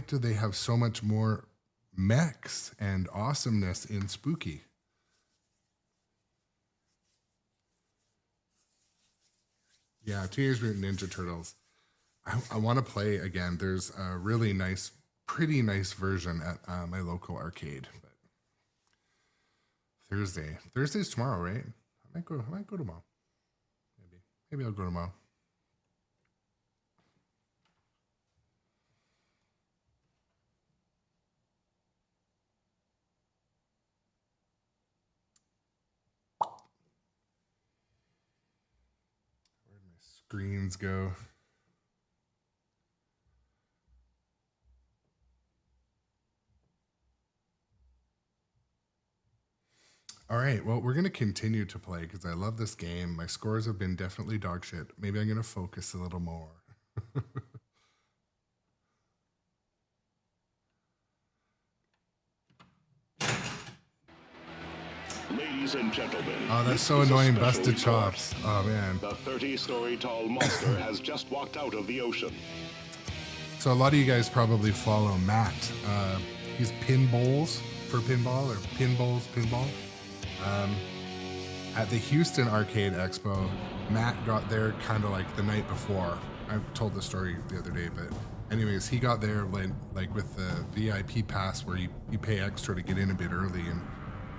Speaker 1: do they have so much more mechs and awesomeness in Spooky? Yeah, Teenage Mutant Ninja Turtles. I want to play again. There's a really nice, pretty nice version at my local arcade. But Thursday's tomorrow, right? I might go tomorrow. Maybe I'll go tomorrow. Where'd my screens go? All right, well, we're going to continue to play because I love this game. My scores have been definitely dog shit. Maybe I'm going to focus a little more.
Speaker 3: Ladies and gentlemen.
Speaker 1: Oh, that's
Speaker 3: this
Speaker 1: so
Speaker 3: is a
Speaker 1: annoying.
Speaker 3: special
Speaker 1: Busted
Speaker 3: report.
Speaker 1: chops. Oh, man.
Speaker 3: The 30-story tall monster has just walked out of the ocean.
Speaker 1: So a lot of you guys probably follow Matt. He's Pinballs for Pinball, or Pinballs Pinball. At the Houston Arcade Expo, Matt got there kind of like the night before. I told the story the other day, but anyways, he got there like with the VIP pass where you pay extra to get in a bit early. And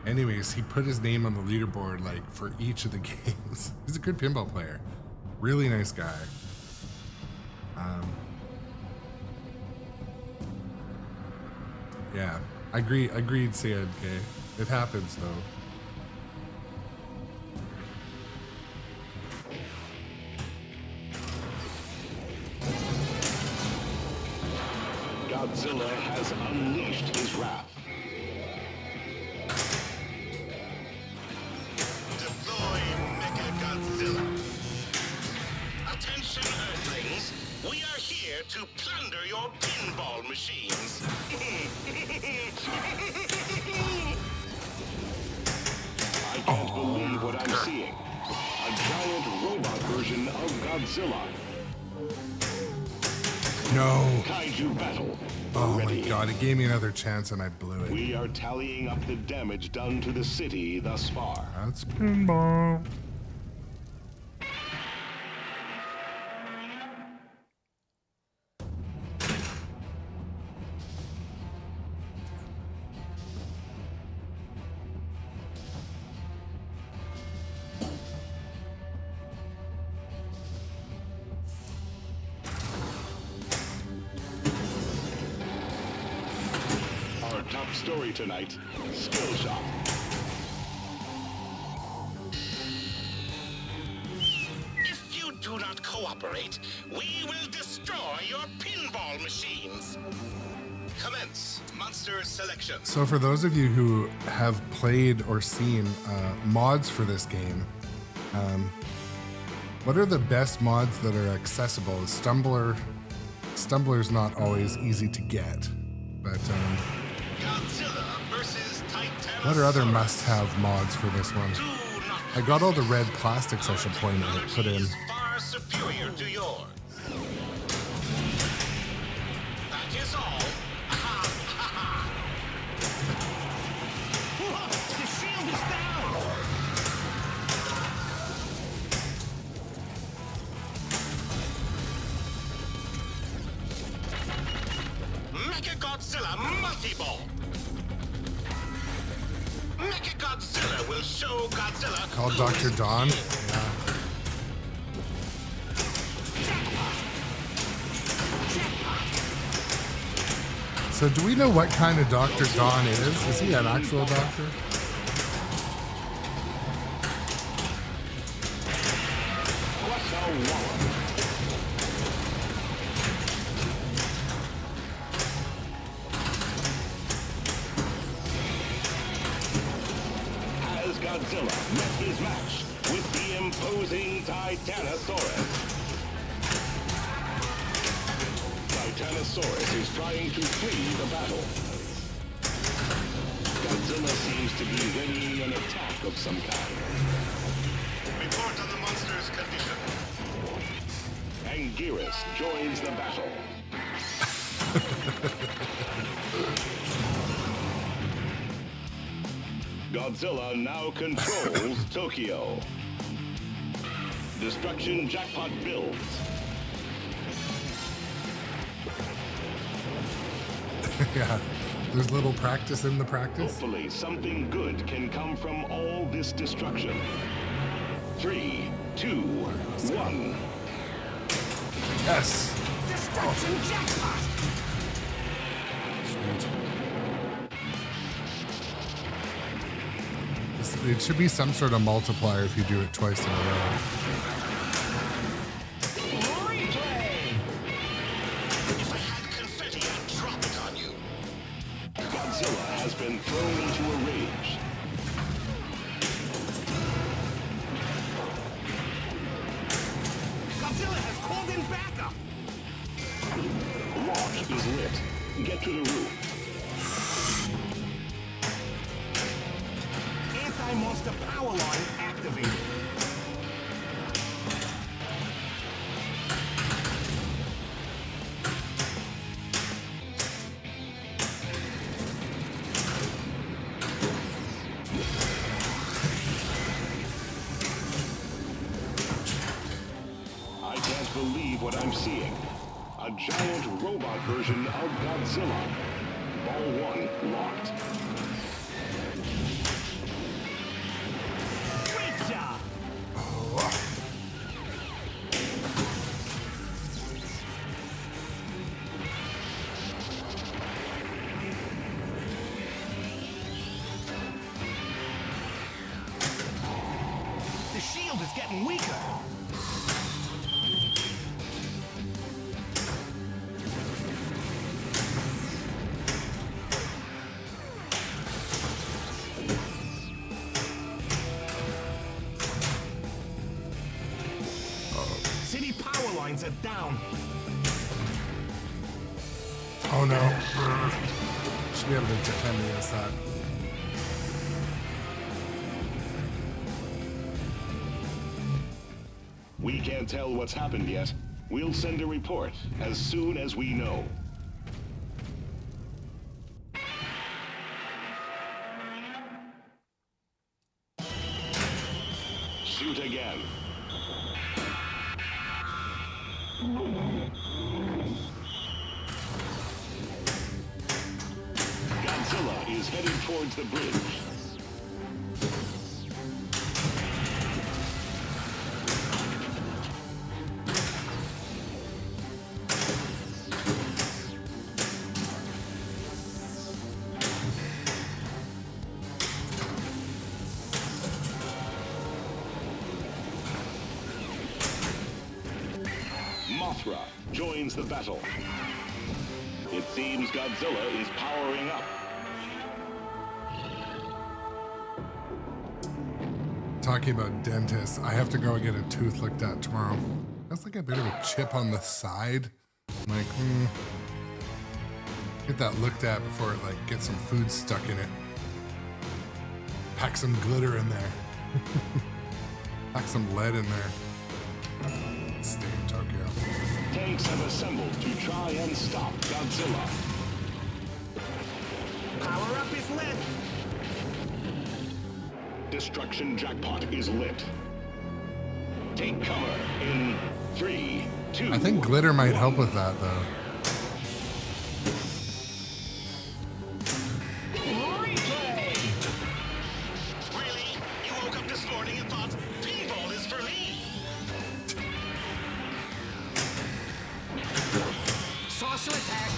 Speaker 1: anyways, he put his name on the leaderboard like for each of the games. He's a good pinball player. Really nice guy. Yeah, agreed, CNK. It happens though.
Speaker 3: Godzilla has unleashed his wrath.
Speaker 2: Deploy Mecha-Godzilla. Attention, Earthlings. We are here to plunder your pinball machines.
Speaker 3: I can't believe what I'm seeing. A giant robot version of Godzilla.
Speaker 1: No.
Speaker 3: Kaiju battle.
Speaker 1: Oh my
Speaker 3: Ready.
Speaker 1: god, it gave me another chance and I blew it.
Speaker 3: We are tallying up the damage done to the city thus far.
Speaker 1: That's pinball.
Speaker 3: Our top story tonight, Skill Shop.
Speaker 2: If you do not cooperate, we will destroy your pinball machines. Commence monster selection.
Speaker 1: So for those of you who have played or seen mods for this game, what are the best mods that are accessible? Stumbler's not always easy to get, but
Speaker 2: Godzilla versus Titanosaurus.
Speaker 1: what are other must-have mods for this one?
Speaker 2: Do not
Speaker 1: I got all the red plastics I should put in.
Speaker 2: is far superior to yours. That is all. Ha, ha, ha.
Speaker 4: The shield is down!
Speaker 2: Mecha-Godzilla multi-ball. Mecha-Godzilla will show Godzilla.
Speaker 1: Called
Speaker 2: who
Speaker 1: Dr.
Speaker 2: is
Speaker 1: Don.
Speaker 2: king.
Speaker 1: Yeah. So do we know what kind of Dr. Don is? Is he an actual doctor?
Speaker 3: What's a wallop? As Godzilla met his match with the imposing Titanosaurus. Titanosaurus is trying to flee the battle. Godzilla seems to be readying an attack of some kind.
Speaker 2: Report on the monster's condition.
Speaker 3: Anguirus joins the battle. Godzilla now controls Tokyo. Destruction jackpot builds.
Speaker 1: Yeah, there's little practice in the practice.
Speaker 3: Hopefully, something good can come from all this destruction. 3, 2, 1.
Speaker 1: Yes.
Speaker 4: Destruction jackpot!
Speaker 1: Sweet. It should be some sort of multiplier if you do it twice in a row.
Speaker 4: Replay!
Speaker 2: If I had confetti, I'd drop it on you.
Speaker 3: Godzilla has been thrown into a rage.
Speaker 4: Godzilla has called in backup!
Speaker 3: Lock is lit. Get to the roof.
Speaker 4: Anti-monster power line activated.
Speaker 3: I can't believe what I'm seeing. A giant robot version of Godzilla. Ball 1 locked.
Speaker 4: Great job! The shield is getting weaker. City power lines are down.
Speaker 1: Oh no. Should be able to defend against that.
Speaker 3: We can't tell what's happened yet. We'll send a report as soon as we know. Shoot again. Godzilla is headed towards the bridge. Mothra joins the battle. It seems Godzilla is powering up.
Speaker 1: Talking about dentists, I have to go and get a tooth looked at tomorrow. That's like a bit of a chip on the side. I'm like, get that looked at before it like gets some food stuck in it. Pack some glitter in there. Pack some lead in there. Stay in Tokyo.
Speaker 3: Tanks have assembled to try and stop Godzilla.
Speaker 4: Power up is lit.
Speaker 3: Destruction jackpot is lit. Take cover in 3, 2.
Speaker 1: I think glitter might help with that though.
Speaker 4: Replay!
Speaker 2: Really? You woke up this morning and thought, Pinball is for me?
Speaker 4: Saucer attack.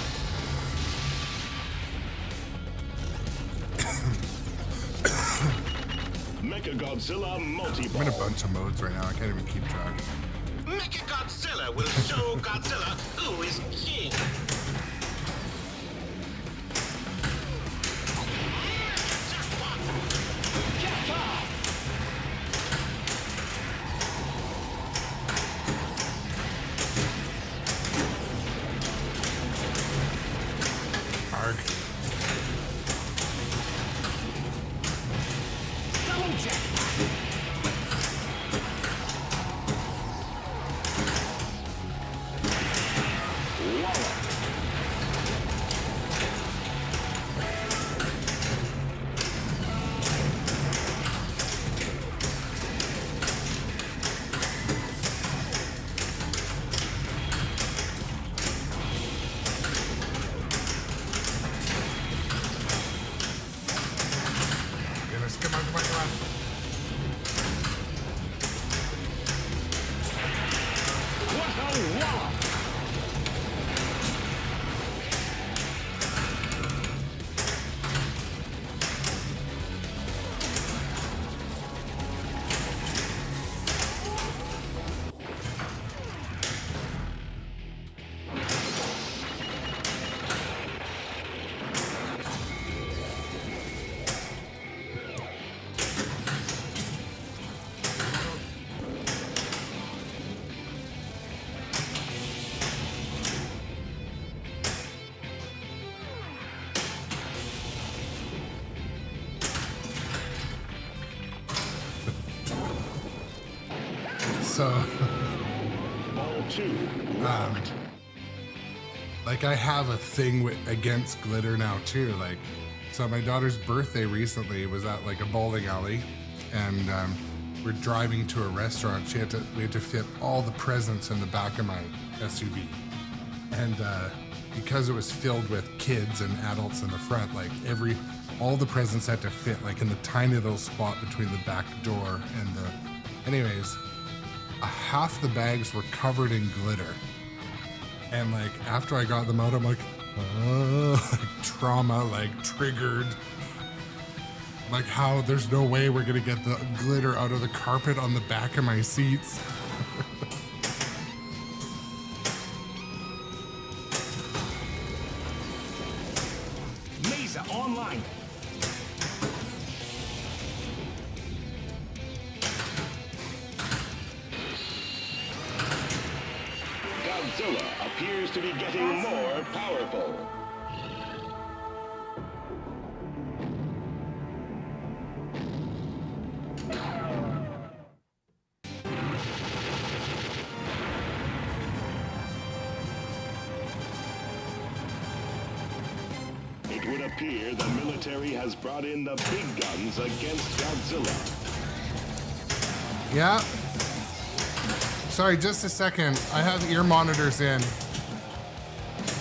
Speaker 3: Mecha Godzilla
Speaker 1: I'm in a
Speaker 3: multi-ball.
Speaker 1: bunch of modes right now. I can't even keep track.
Speaker 2: Mecha Godzilla will show Godzilla who is king.
Speaker 1: Arg.
Speaker 4: Double jackpot.
Speaker 3: Wallop.
Speaker 4: bang, wallop.
Speaker 1: So,
Speaker 3: Ball 2 locked.
Speaker 1: like I have a thing against glitter now too. Like, so my daughter's birthday recently was at like a bowling alley, and we're driving to a restaurant. We had to fit all the presents in the back of my SUV, and because it was filled with kids and adults in the front, like all the presents had to fit like in the tiny little spot between the back door and the. Anyways, half the bags were covered in glitter. And like after I got them out, I'm like, like trauma, like triggered. Like how there's no way we're gonna get the glitter out of the carpet on the back of my seats.
Speaker 4: Mesa online.
Speaker 3: Godzilla appears to be getting more powerful. It would appear the military has brought in the big guns against Godzilla.
Speaker 1: Yeah. Sorry, just a second. I have ear monitors in.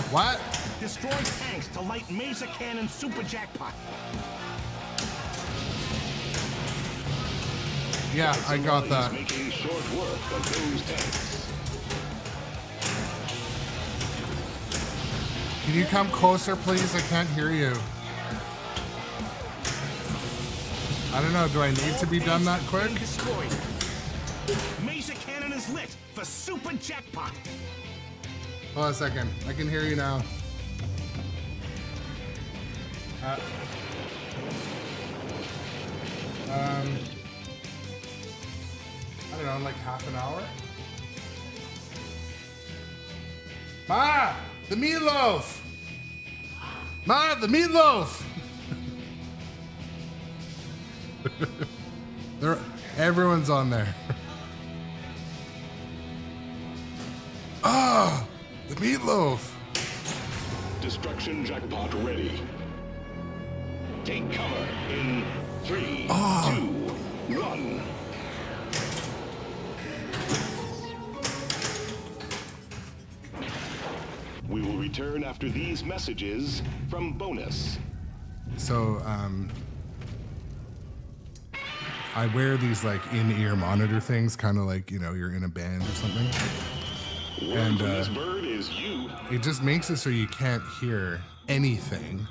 Speaker 1: What?
Speaker 4: Destroy tanks to light Mesa Cannon super jackpot.
Speaker 1: Yeah, I got
Speaker 3: Godzilla
Speaker 1: that.
Speaker 3: is making short work of those tanks.
Speaker 1: Can you come closer, please? I can't hear you. I don't know. Do I need to be done that quick?
Speaker 4: Being destroyed. Mesa Cannon is lit for super jackpot.
Speaker 1: Hold on a second. I can hear you now. I don't know, in like half an hour. Ma, the meatloaf. Ma, the meatloaf. Everyone's on there. Ah, the meatloaf.
Speaker 3: Destruction jackpot ready. Take cover in 3, 2, 1. We will return after these messages from Bonus.
Speaker 1: So, I wear these like in-ear monitor things, kind of like, you know, you're in a band or something.
Speaker 3: Word from this bird is you.
Speaker 1: It just makes it so you can't hear anything.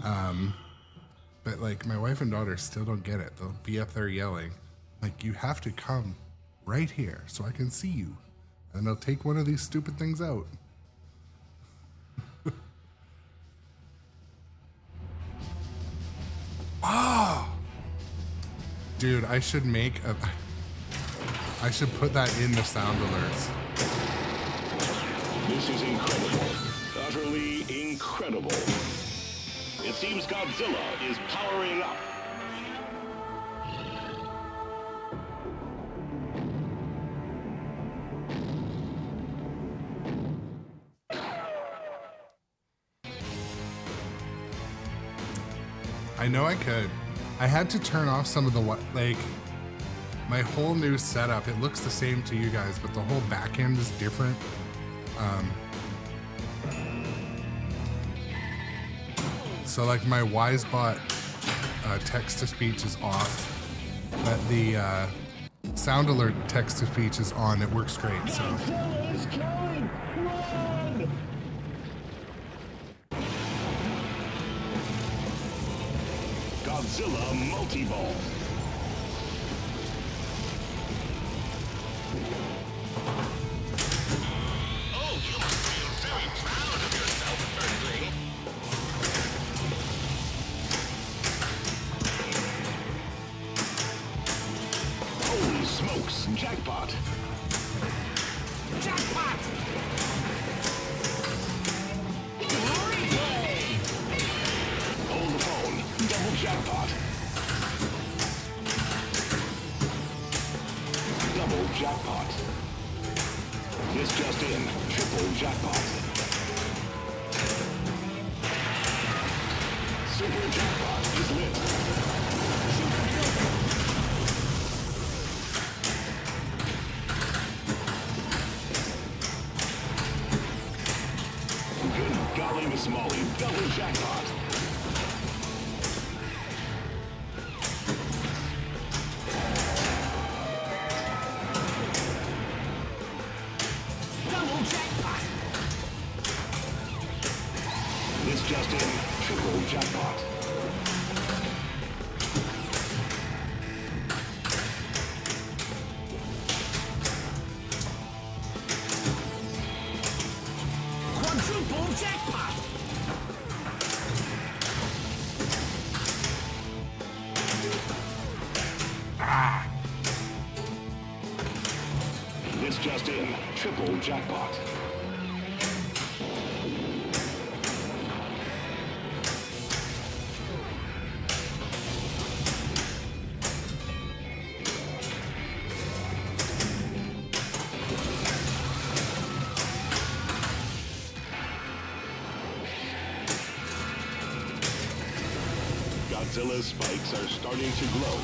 Speaker 1: But like my wife and daughter still don't get it. They'll be up there yelling, like, you have to come right here so I can see you. And they'll take one of these stupid things out. Oh! Dude, I should put that in the sound alerts.
Speaker 3: This is incredible. Utterly incredible. It seems Godzilla is powering up.
Speaker 1: I know I could. I had to turn off some of the like my whole new setup. It looks the same to you guys, but the whole back end is different. So like my WiseBot text to speech is off, but the sound alert text to speech is on. It works great. So
Speaker 3: Godzilla is coming! Run! Godzilla multi-ball.
Speaker 2: Oh, you must feel very proud of yourself, Earthling.
Speaker 3: Holy smokes, jackpot!
Speaker 4: Jackpot! Replay!
Speaker 3: Hold the phone, double jackpot! Double jackpot. This just in, triple jackpot. Super jackpot is lit. Good golly, Miss Molly, double jackpot.
Speaker 4: Double jackpot!
Speaker 3: This just in, triple jackpot.
Speaker 4: Quadruple jackpot!
Speaker 3: This just in, triple jackpot. Godzilla's spikes are starting to glow.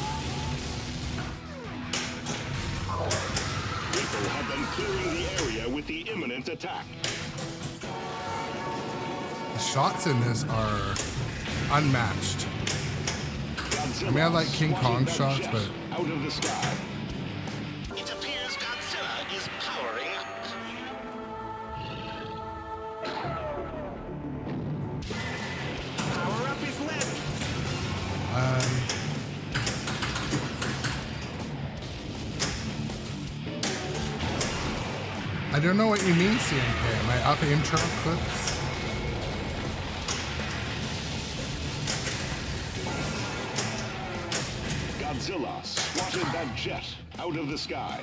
Speaker 3: People have been clearing the area with the imminent attack.
Speaker 1: the shots in this are unmatched.
Speaker 3: Godzilla
Speaker 1: I mean, I like King
Speaker 3: swatted
Speaker 1: Kong
Speaker 3: that
Speaker 1: shots,
Speaker 3: jet
Speaker 1: but
Speaker 3: out of the sky.
Speaker 2: It appears Godzilla is powering up.
Speaker 4: Power up is lit!
Speaker 1: I don't know what you mean, CNK. Am I up intro clips?
Speaker 3: Godzilla swatted that jet out of the sky.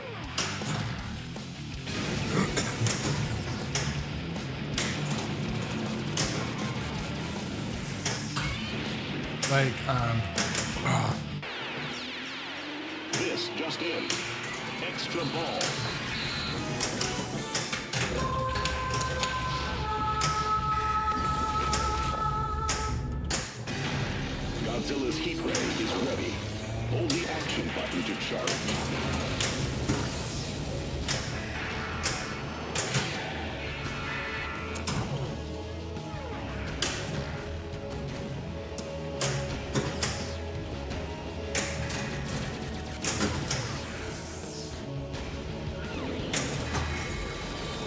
Speaker 1: Like,
Speaker 3: This just in. Extra ball. Godzilla's heat ray is ready. Hold the action button to charge.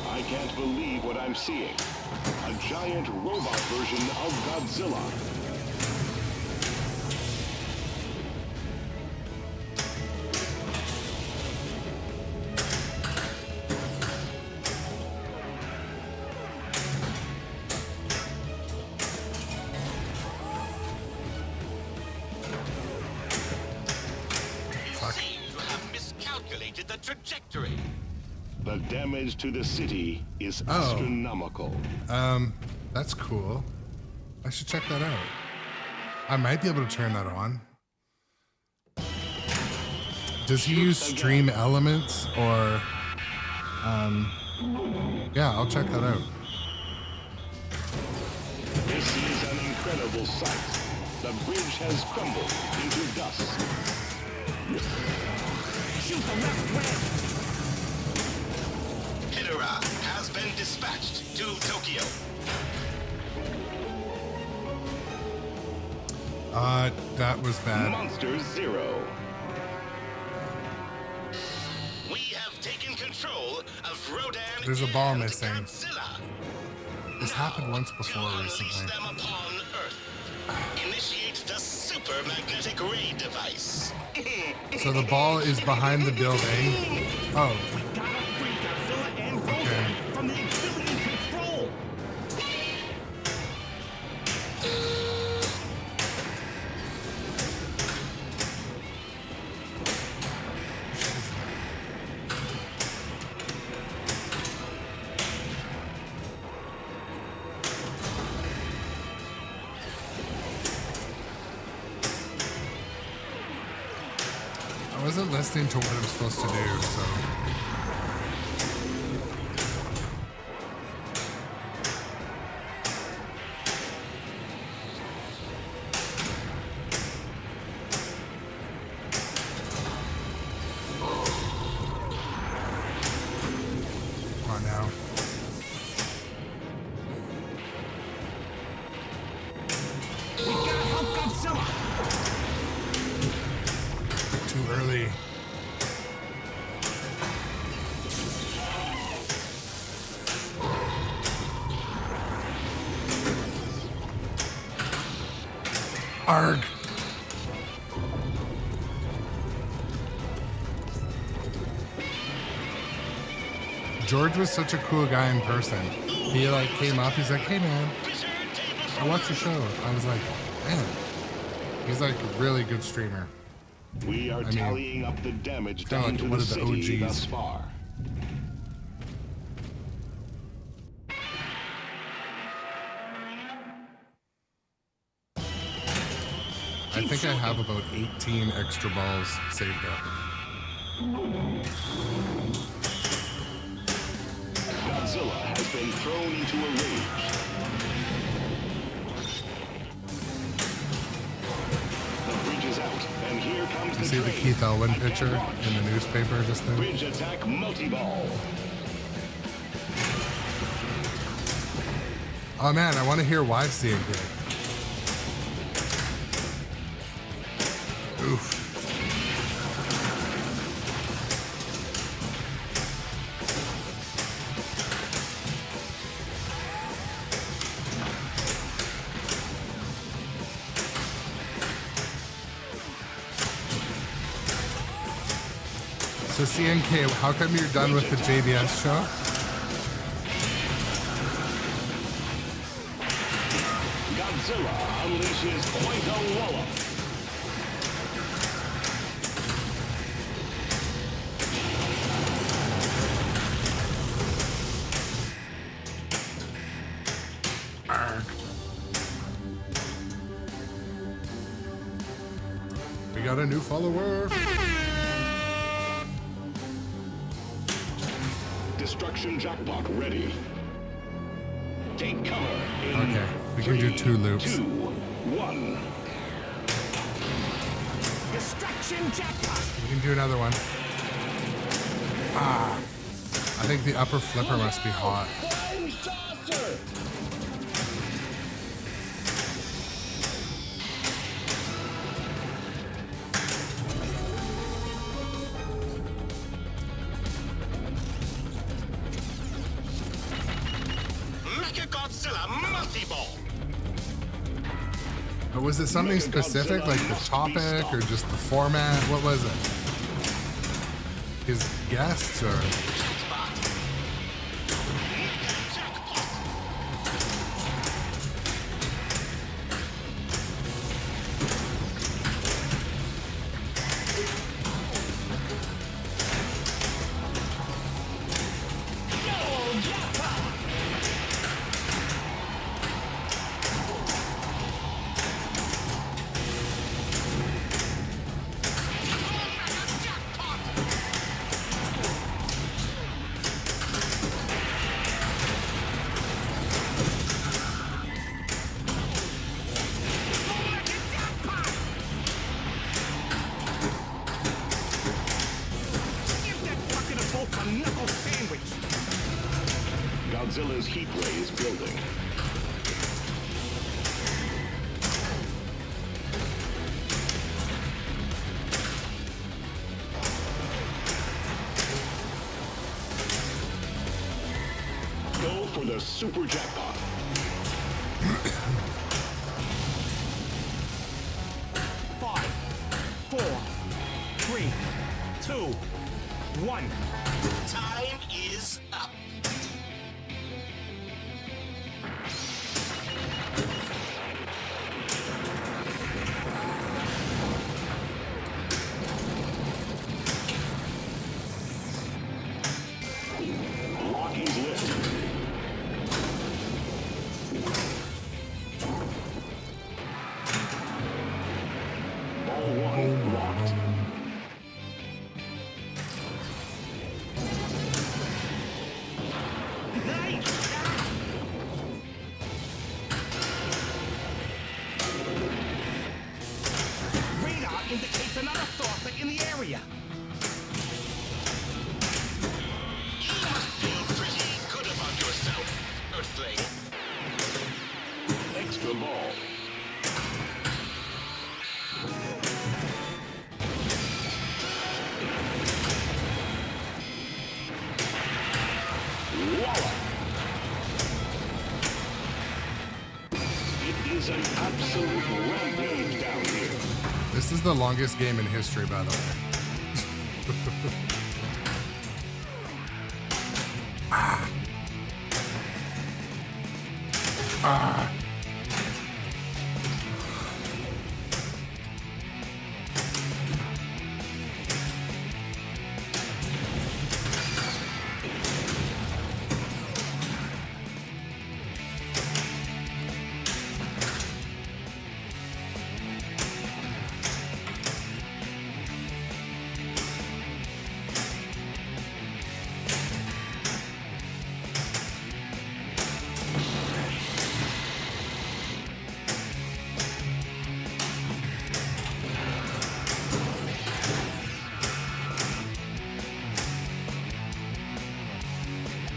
Speaker 3: I can't believe what I'm seeing. A giant robot version of Godzilla.
Speaker 2: You seem to have miscalculated the trajectory.
Speaker 3: The damage to the city is
Speaker 1: Oh.
Speaker 3: astronomical.
Speaker 1: that's cool. I should check that out. I might be able to turn that on. Does he use stream elements or, yeah, I'll check that out.
Speaker 3: This is an incredible sight. The bridge has crumbled into dust.
Speaker 4: Shoot the left wing!
Speaker 2: Hidera has been dispatched to Tokyo.
Speaker 1: That was bad.
Speaker 3: Monster Zero.
Speaker 2: of Rodan
Speaker 1: There's a ball
Speaker 2: and
Speaker 1: missing.
Speaker 2: Godzilla.
Speaker 1: This happened once
Speaker 2: To
Speaker 1: before
Speaker 2: unleash
Speaker 1: recently.
Speaker 2: them upon Earth, initiate the super magnetic ray device.
Speaker 1: So the ball is behind the building. Oh,
Speaker 4: Gotta free Godzilla and Rodan
Speaker 1: Okay.
Speaker 4: from the exhibiting control.
Speaker 1: I wasn't listening to what I'm supposed to do, so. Come on now.
Speaker 4: We gotta help Godzilla.
Speaker 1: Too early. Arg. George was such a cool guy in person. He like came up, he's like, hey man, I watched your show. I was like, man, he's like a really good streamer.
Speaker 3: We are
Speaker 1: mean,
Speaker 3: tallying up the damage
Speaker 1: kinda
Speaker 3: done
Speaker 1: like
Speaker 3: to
Speaker 1: one
Speaker 3: the
Speaker 1: of the
Speaker 3: city
Speaker 1: OGs.
Speaker 3: thus far.
Speaker 1: I think I have about 18 extra balls saved up.
Speaker 3: Godzilla has been thrown into a rage. The bridge is out, and here comes
Speaker 1: You
Speaker 3: the
Speaker 1: see the
Speaker 3: train.
Speaker 1: Keith Elwin
Speaker 3: I can't
Speaker 1: picture
Speaker 3: watch.
Speaker 1: in the newspaper just then?
Speaker 3: Bridge attack multi-ball.
Speaker 1: Oh man, I want to hear why CNK. Oof. So CNK, how come you're done with the JBS show?
Speaker 3: Godzilla unleashes quite a wallop.
Speaker 1: Arg. We got a new follower.
Speaker 3: Destruction jackpot ready. Take cover in
Speaker 1: Okay, we can do 2 loops.
Speaker 3: 2, 1.
Speaker 4: Distraction jackpot.
Speaker 1: We can do another one. Ah, I think the upper flipper must be hot.
Speaker 3: Flying saucer!
Speaker 2: Mecha Godzilla multi-ball.
Speaker 1: But was it something specific, like the topic or just the format? What was it? His guests or?
Speaker 2: Jackpot. Mecha jackpot.
Speaker 4: Give that bucket of both a knuckle sandwich.
Speaker 3: Godzilla's heat ray is building. for the super jackpot.
Speaker 4: Five, 4, 3, 2, 1.
Speaker 2: Time is up.
Speaker 3: Locking's lit. Ball 1 locked.
Speaker 4: Radar indicates another saucer in the area.
Speaker 2: You must feel pretty good about yourself, Earthling.
Speaker 3: Extra ball. Voila! It is an absolute rampage down here.
Speaker 1: This is the longest game in history, by the way.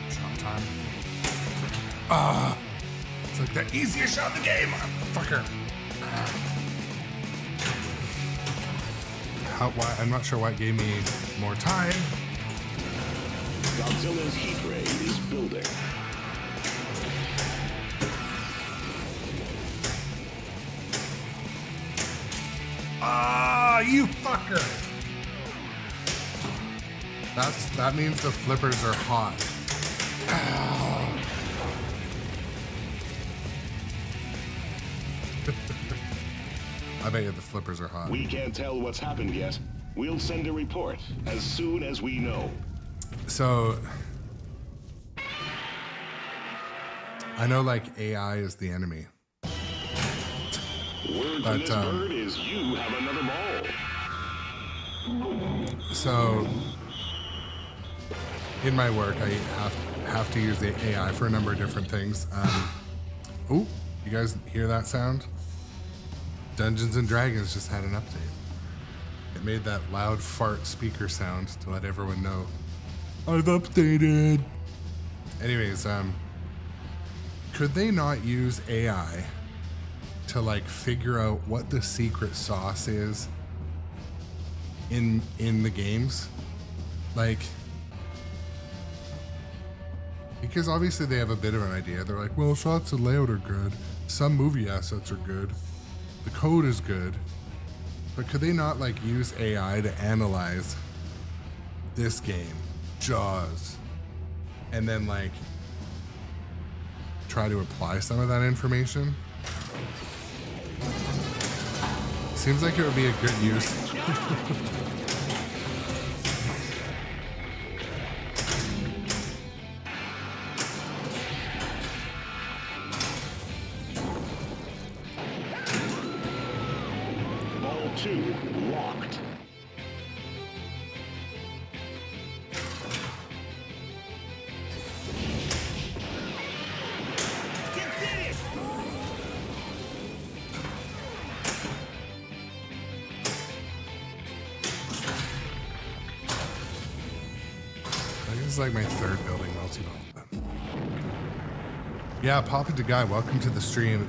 Speaker 1: Shot time. It's like the easiest shot in the game, motherfucker. Why? I'm not sure why it gave me more time.
Speaker 3: Godzilla's heat ray is building.
Speaker 1: Ah, you fucker! That means the flippers are hot. Ow. I bet you the flippers are hot.
Speaker 3: We can't tell what's happened yet. We'll send a report as soon as we know.
Speaker 1: So I know like AI is the enemy.
Speaker 3: Word
Speaker 1: But,
Speaker 3: from this bird is you have another ball.
Speaker 1: So in my work, I have to use the AI for a number of different things. Oh, you guys hear that sound? Dungeons and Dragons just had an update. It made that loud fart speaker sound to let everyone know I've updated. Anyways, could they not use AI to like figure out what the secret sauce is in the games? Like, because obviously they have a bit of an idea. They're like, well, shots and layout are good. Some movie assets are good. The code is good. But could they not like use AI to analyze this game, Jaws, and then like try to apply some of that information? Seems like it would be a good use.
Speaker 3: Ball 2 locked.
Speaker 4: You did it!
Speaker 1: I think this is like my third building multi-ball. Yeah, Pop It to Guy, welcome to the stream.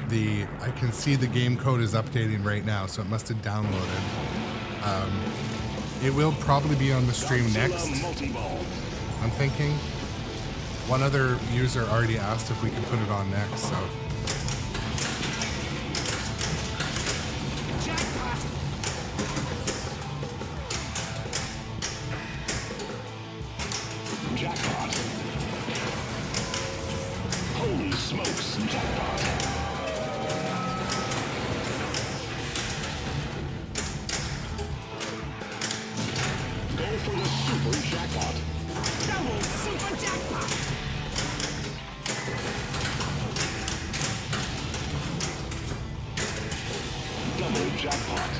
Speaker 1: I can see the game code is updating right now, so it must have downloaded. It will probably be on the stream
Speaker 3: Godzilla
Speaker 1: next,
Speaker 3: multi-ball.
Speaker 1: I'm thinking. One other user already asked if we could put it on next, so.
Speaker 4: Jackpot!
Speaker 3: Jackpot. Holy smokes, jackpot. Go for the super jackpot.
Speaker 4: Double super jackpot!
Speaker 3: Double jackpot.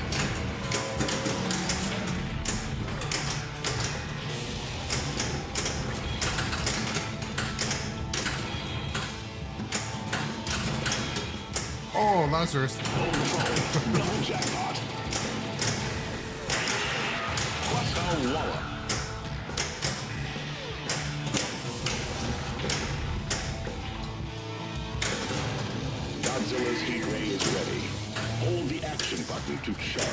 Speaker 1: Oh, Lazarus.
Speaker 3: Double jackpot. What a wallop. Godzilla's heat ray is ready. Hold the action button to charge.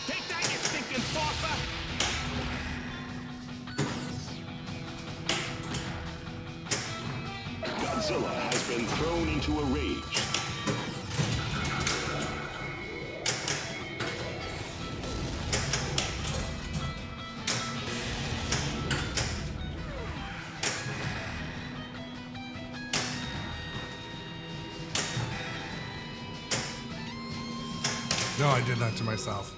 Speaker 4: Take that, you stinking saucer!
Speaker 3: Godzilla has been thrown into a rage.
Speaker 1: No, I did that to myself.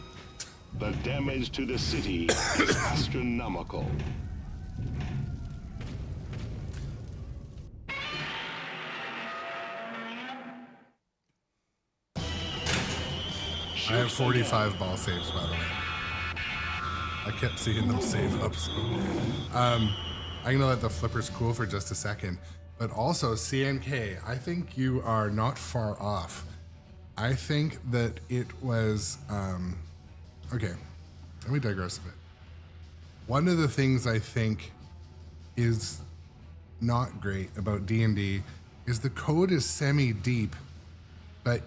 Speaker 3: The damage to the city is astronomical.
Speaker 1: I have 45 ball saves, by the way. I kept seeing them save up, so. I'm gonna let the flippers cool for just a second. But also, CNK, I think you are not far off. I think that it was, okay, let me digress a bit. One of the things I think is not great about D&D is the code is semi-deep, but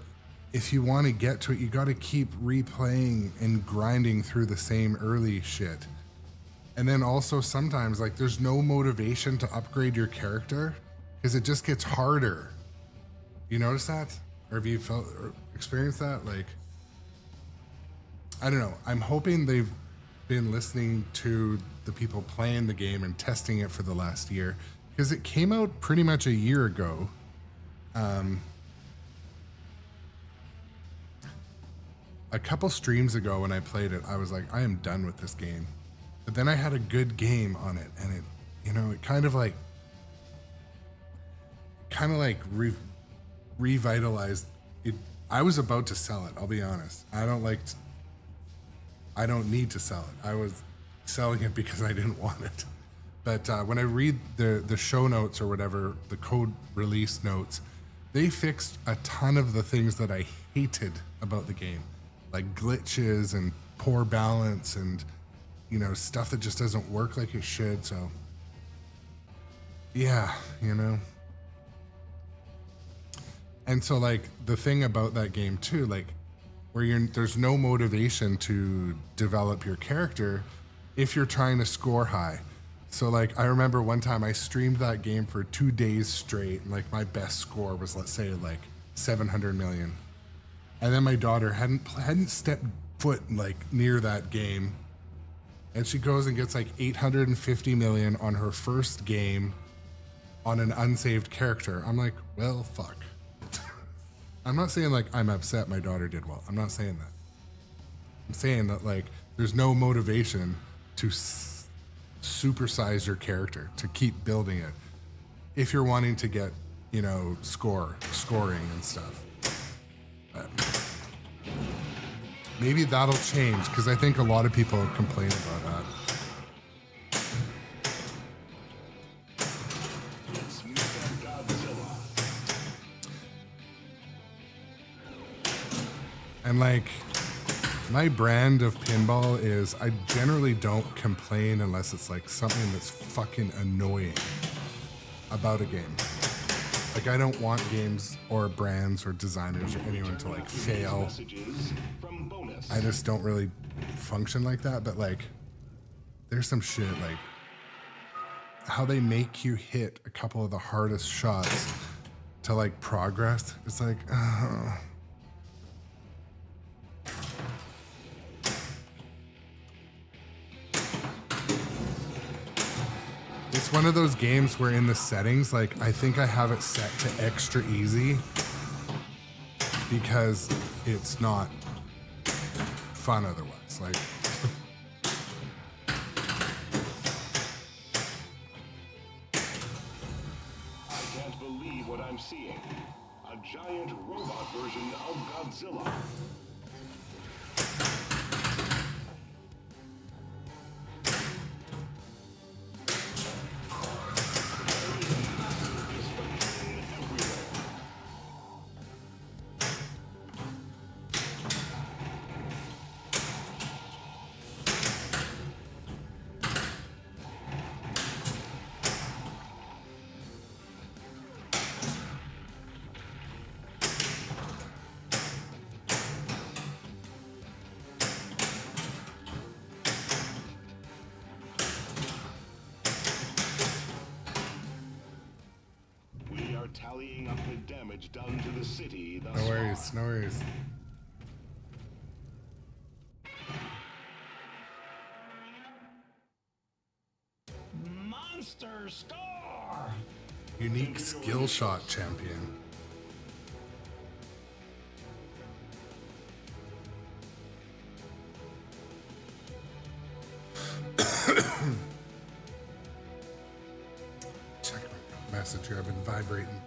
Speaker 1: if you want to get to it, you got to keep replaying and grinding through the same early shit. And then also sometimes, like, there's no motivation to upgrade your character because it just gets harder. You notice that? Or have you felt or experienced that? Like, I don't know. I'm hoping they've been listening to the people playing the game and testing it for the last year because it came out pretty much a year ago. A couple streams ago when I played it, I was like, I am done with this game. But then I had a good game on it, and it, you know, it kind of like revitalized it. I was about to sell it, I'll be honest. I don't need to sell it. I was selling it because I didn't want it. But when I read the show notes or whatever, the code release notes, they fixed a ton of the things that I hated about the game. Like glitches and poor balance and, you know, stuff that just doesn't work like it should. So, yeah, you know. And so, like, the thing about that game too, like, where there's no motivation to develop your character if you're trying to score high. So, like, I remember one time I streamed that game for 2 days straight, and like my best score was, let's say, like 700 million. And then my daughter hadn't stepped foot like near that game, and she goes and gets like 850 million on her first game on an unsaved character. I'm like, well, fuck. I'm not saying like I'm upset my daughter did well. I'm not saying that. I'm saying that like there's no motivation to supersize your character, to keep building it if you're wanting to get, you know, scoring and stuff. But maybe that'll change because I think a lot of people complain about that.
Speaker 3: It's Godzilla.
Speaker 1: And like, my brand of pinball is I generally don't complain unless it's like something that's fucking annoying about a game. Like, I don't want games or brands or designers or anyone to like fail.
Speaker 3: Messages from bonus.
Speaker 1: I just don't really function like that. But like, there's some shit like how they make you hit a couple of the hardest shots to like progress. It's like, it's one of those games where in the settings, like I think I have it set to extra easy because it's not fun otherwise. Like,
Speaker 3: I can't believe what I'm seeing. A giant robot version of Godzilla. We are tallying up the damage done to the city thus
Speaker 1: no worries,
Speaker 3: far.
Speaker 1: no worries.
Speaker 4: Monster Star!
Speaker 1: Unique skill shot champion. Check my message here. I've been vibrating.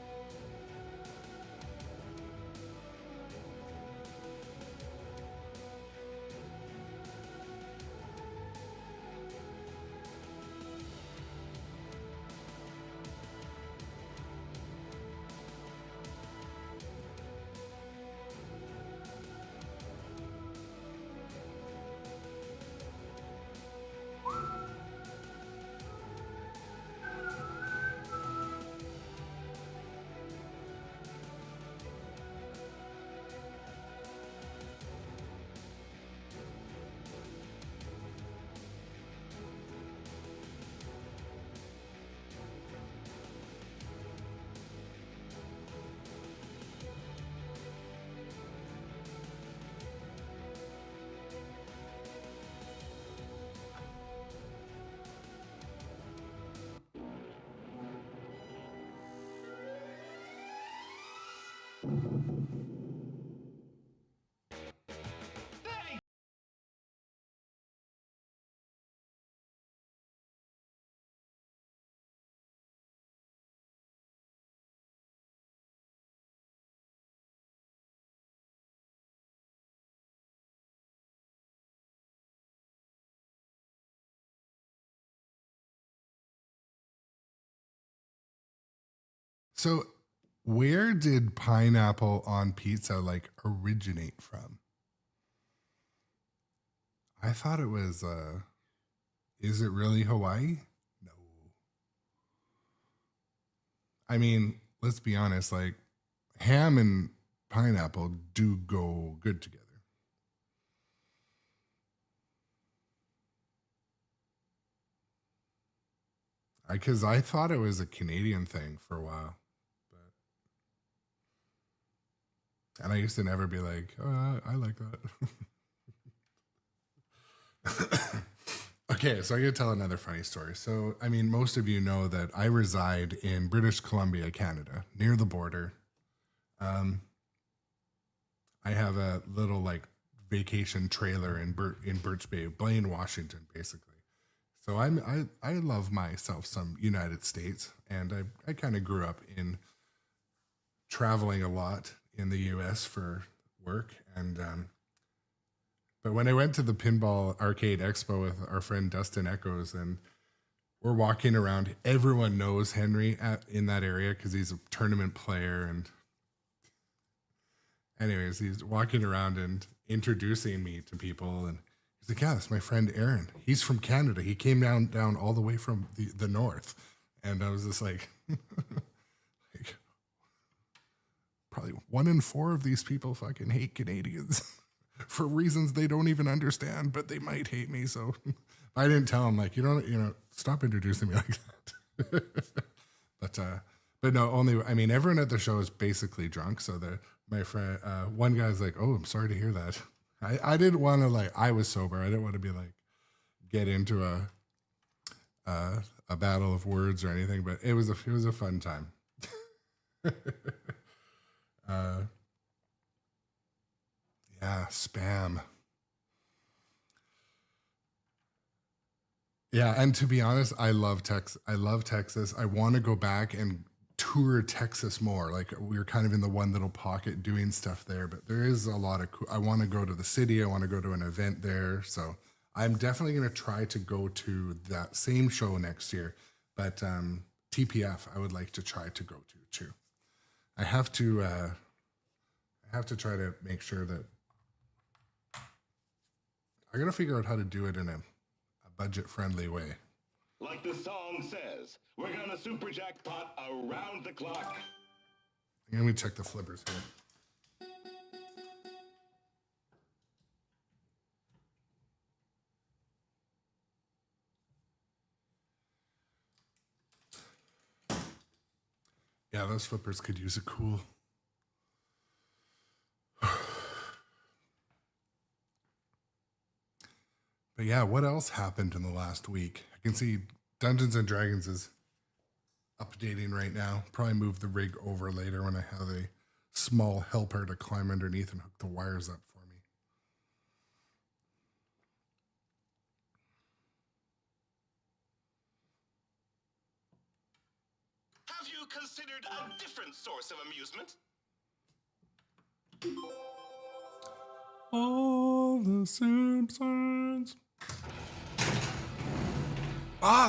Speaker 1: So, where did pineapple on pizza like originate from? I thought it was is it really Hawaii? No. I mean, let's be honest, like ham and pineapple do go good together. Because I thought it was a Canadian thing for a while. And I used to never be like, oh, I like that. Okay, so I gotta tell another funny story. So, I mean, most of you know that I reside in British Columbia, Canada, near the border. I have a little like vacation trailer in Birch Bay, Blaine, Washington, basically. So I love myself some United States, and I kind of grew up in traveling a lot in the U.S. for work, and but when I went to the Pinball Arcade Expo with our friend Dustin Echoes, and we're walking around, everyone knows Henry in that area because he's a tournament player, and anyways, he's walking around and introducing me to people, and he's like, "Yeah, that's my friend Aaron. He's from Canada. He came down all the way from the north," and I was just like, like, probably 1 in 4 of these people fucking hate Canadians for reasons they don't even understand, but they might hate me. So I didn't tell them, like, stop introducing me like that. But no, I mean, everyone at the show is basically drunk. So my friend, one guy's like, "Oh, I'm sorry to hear that." I didn't want to, like, I was sober. I didn't want to be like, get into a battle of words or anything, but it was a fun time. Yeah, spam. Yeah, and to be honest, I love Texas. I want to go back and tour Texas more. Like, we're kind of in the one little pocket doing stuff there, but there is a lot of I want to go to the city. I want to go to an event there. So I'm definitely going to try to go to that same show next year. But TPF, I would like to try to go to too. I have to try to make sure that I got to figure out how to do it in a budget-friendly way.
Speaker 3: Like the song says, we're gonna super jackpot around the clock.
Speaker 1: Let me check the flippers here. Yeah, those flippers could use a cool. But yeah, what else happened in the last week? I can see Dungeons and Dragons is updating right now. Probably move the rig over later when I have a small helper to climb underneath and hook the wires up for me.
Speaker 2: Have you considered a different source of amusement?
Speaker 1: All the Simpsons.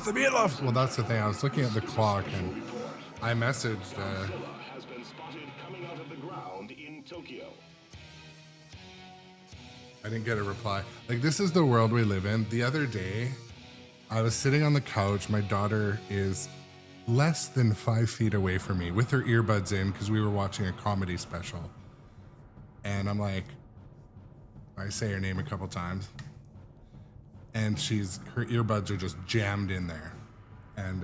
Speaker 1: The meatloaf. Well, that's the thing. I was looking at the clock and I messaged.
Speaker 3: Godzilla has been spotted coming out of the ground in Tokyo.
Speaker 1: I didn't get a reply. Like, this is the world we live in. The other day, I was sitting on the couch. My daughter is less than 5 feet away from me with her earbuds in because we were watching a comedy special. And I'm like, I say her name a couple times. And her earbuds are just jammed in there. And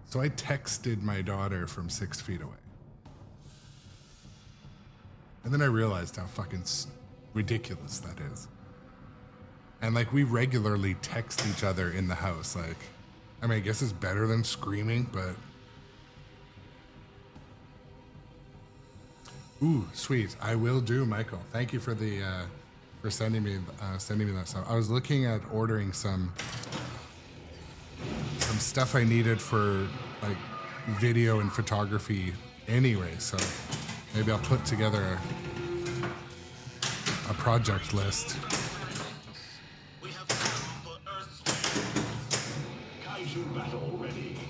Speaker 1: so I texted my daughter from 6 feet away. And then I realized how fucking ridiculous that is. And like, we regularly text each other in the house. Like, I mean, I guess it's better than screaming, but. Ooh, sweet. I will do, Michael. Thank you for the for sending me that stuff. I was looking at ordering some stuff I needed for like video and photography anyway, so maybe I'll put together a project list.
Speaker 2: We have come for Earth's
Speaker 3: Kaiju battle ready.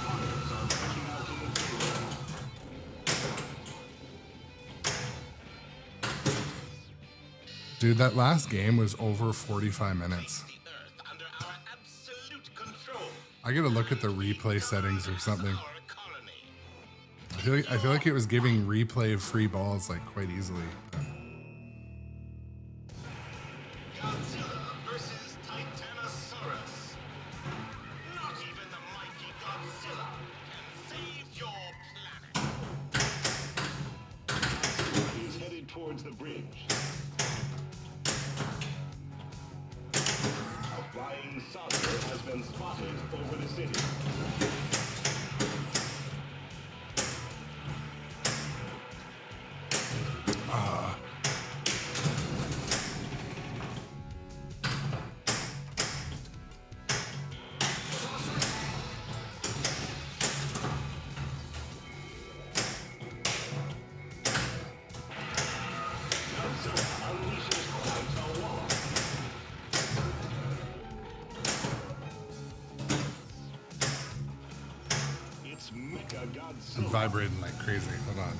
Speaker 3: Fighters are breaking out in the field.
Speaker 1: Dude, that last game was over 45 minutes.
Speaker 2: the Earth under our absolute control.
Speaker 1: I gotta look at the replay settings or something.
Speaker 2: Our colony.
Speaker 1: I feel like it was giving replay of free balls like quite easily.
Speaker 2: Godzilla versus Titanosaurus. Not even the mighty Godzilla can save your planet.
Speaker 3: He is headed towards the bridge. A flying saucer has been spotted over the city. Godzilla unleashes quite a wall. It's Mecha
Speaker 1: I'm
Speaker 3: Godzilla.
Speaker 1: vibrating like crazy. Hold on.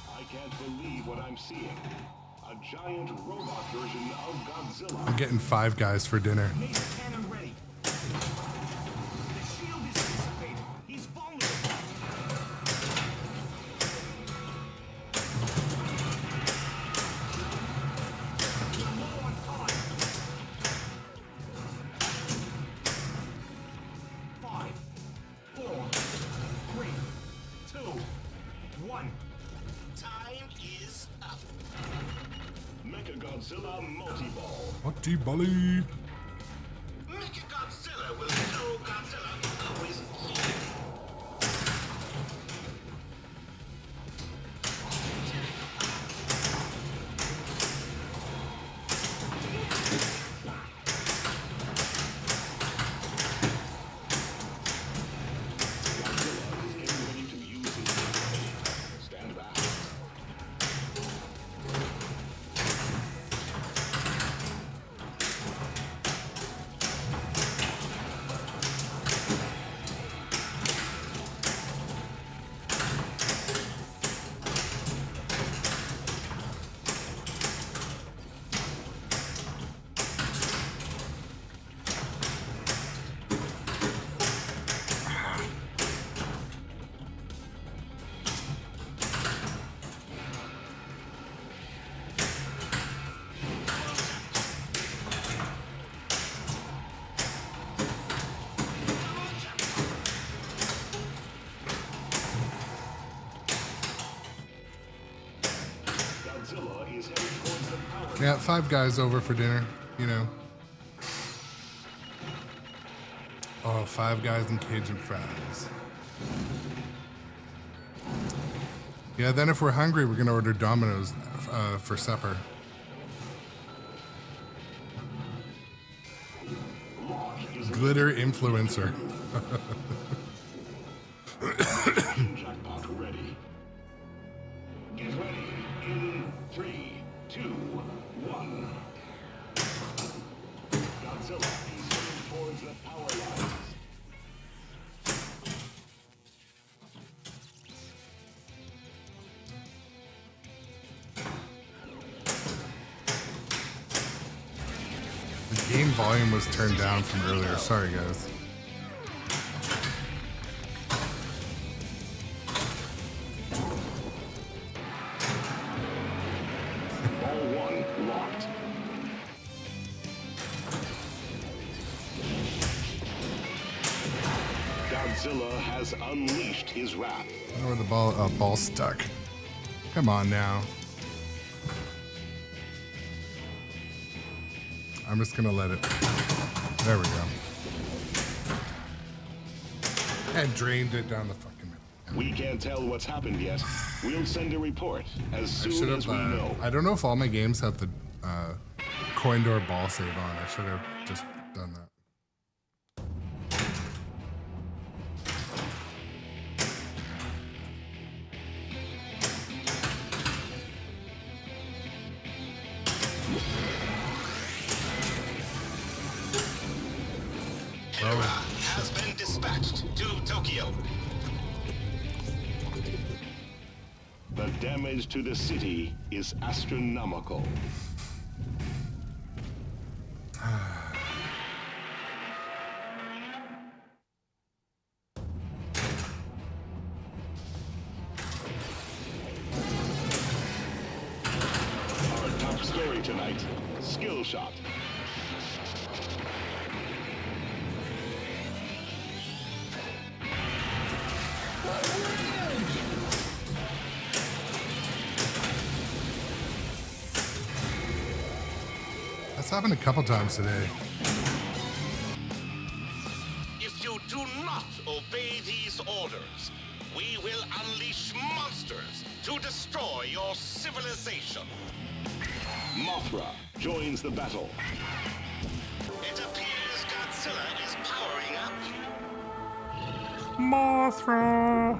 Speaker 3: I can't what I'm seeing. A giant robot version of Godzilla.
Speaker 1: I'm getting 5 Guys for dinner.
Speaker 4: Laser cannon ready. The shield is dissipated. He's vulnerable. We're low on time. 5, 4, 3, 2, 1.
Speaker 2: Time is up.
Speaker 3: Mechagodzilla Multiball.
Speaker 1: Hotty Bolly.
Speaker 2: Mechagodzilla will show Godzilla who is king.
Speaker 3: Godzilla is getting ready to use his power. Stand back. Godzilla is headed towards the power.
Speaker 1: Yeah, 5 Guys over for dinner, you know. Oh, 5 Guys and Cajun fries. Yeah, then if we're hungry, we're gonna order Domino's for supper. Glitter influencer.
Speaker 3: Jackpot ready. Get ready in 3, 2, 1. Godzilla is heading towards the power lines.
Speaker 1: The game volume was turned down from earlier. Sorry, guys.
Speaker 3: Ball 1 locked. Godzilla has unleashed his wrath.
Speaker 1: I don't know where the ball stuck. Come on now. I'm just gonna let it. There we go. And drained it down the fucking.
Speaker 3: We can't tell what's happened yet. We'll send a report as soon as we know.
Speaker 1: I don't know if all my games have the coin door ball save on. I should have just done that.
Speaker 2: Hera has been dispatched to Tokyo.
Speaker 3: The damage to the city is astronomical. Our top story tonight, skill shot.
Speaker 1: That's happened a couple times today.
Speaker 2: If you do not obey these orders, we will unleash monsters to destroy your civilization.
Speaker 3: Mothra joins the battle.
Speaker 2: It appears Godzilla is powering up.
Speaker 1: Mothra.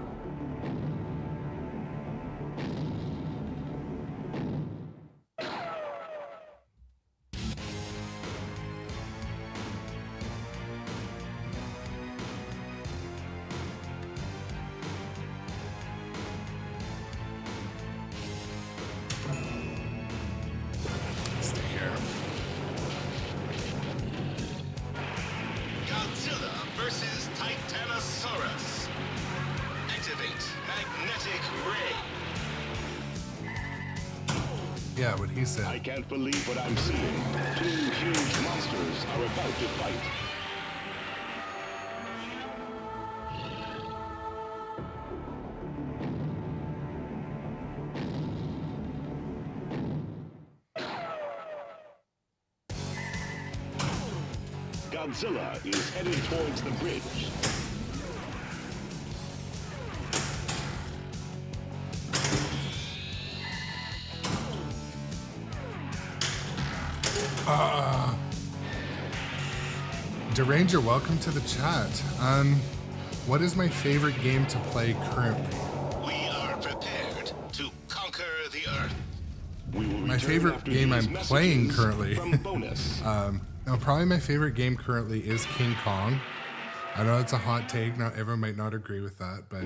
Speaker 1: He said,
Speaker 3: I can't believe what I'm seeing. Two huge monsters are about to fight. Godzilla is headed towards the bridge.
Speaker 1: Deranger, welcome to the chat. What is my favorite game to play currently?
Speaker 2: We are prepared to conquer the Earth.
Speaker 3: We will
Speaker 1: My
Speaker 3: return
Speaker 1: favorite
Speaker 3: after
Speaker 1: game
Speaker 3: these
Speaker 1: I'm playing
Speaker 3: messages
Speaker 1: currently.
Speaker 3: From bonus.
Speaker 1: No, probably my favorite game currently is King Kong. I know it's a hot take. Not everyone might not agree with that, but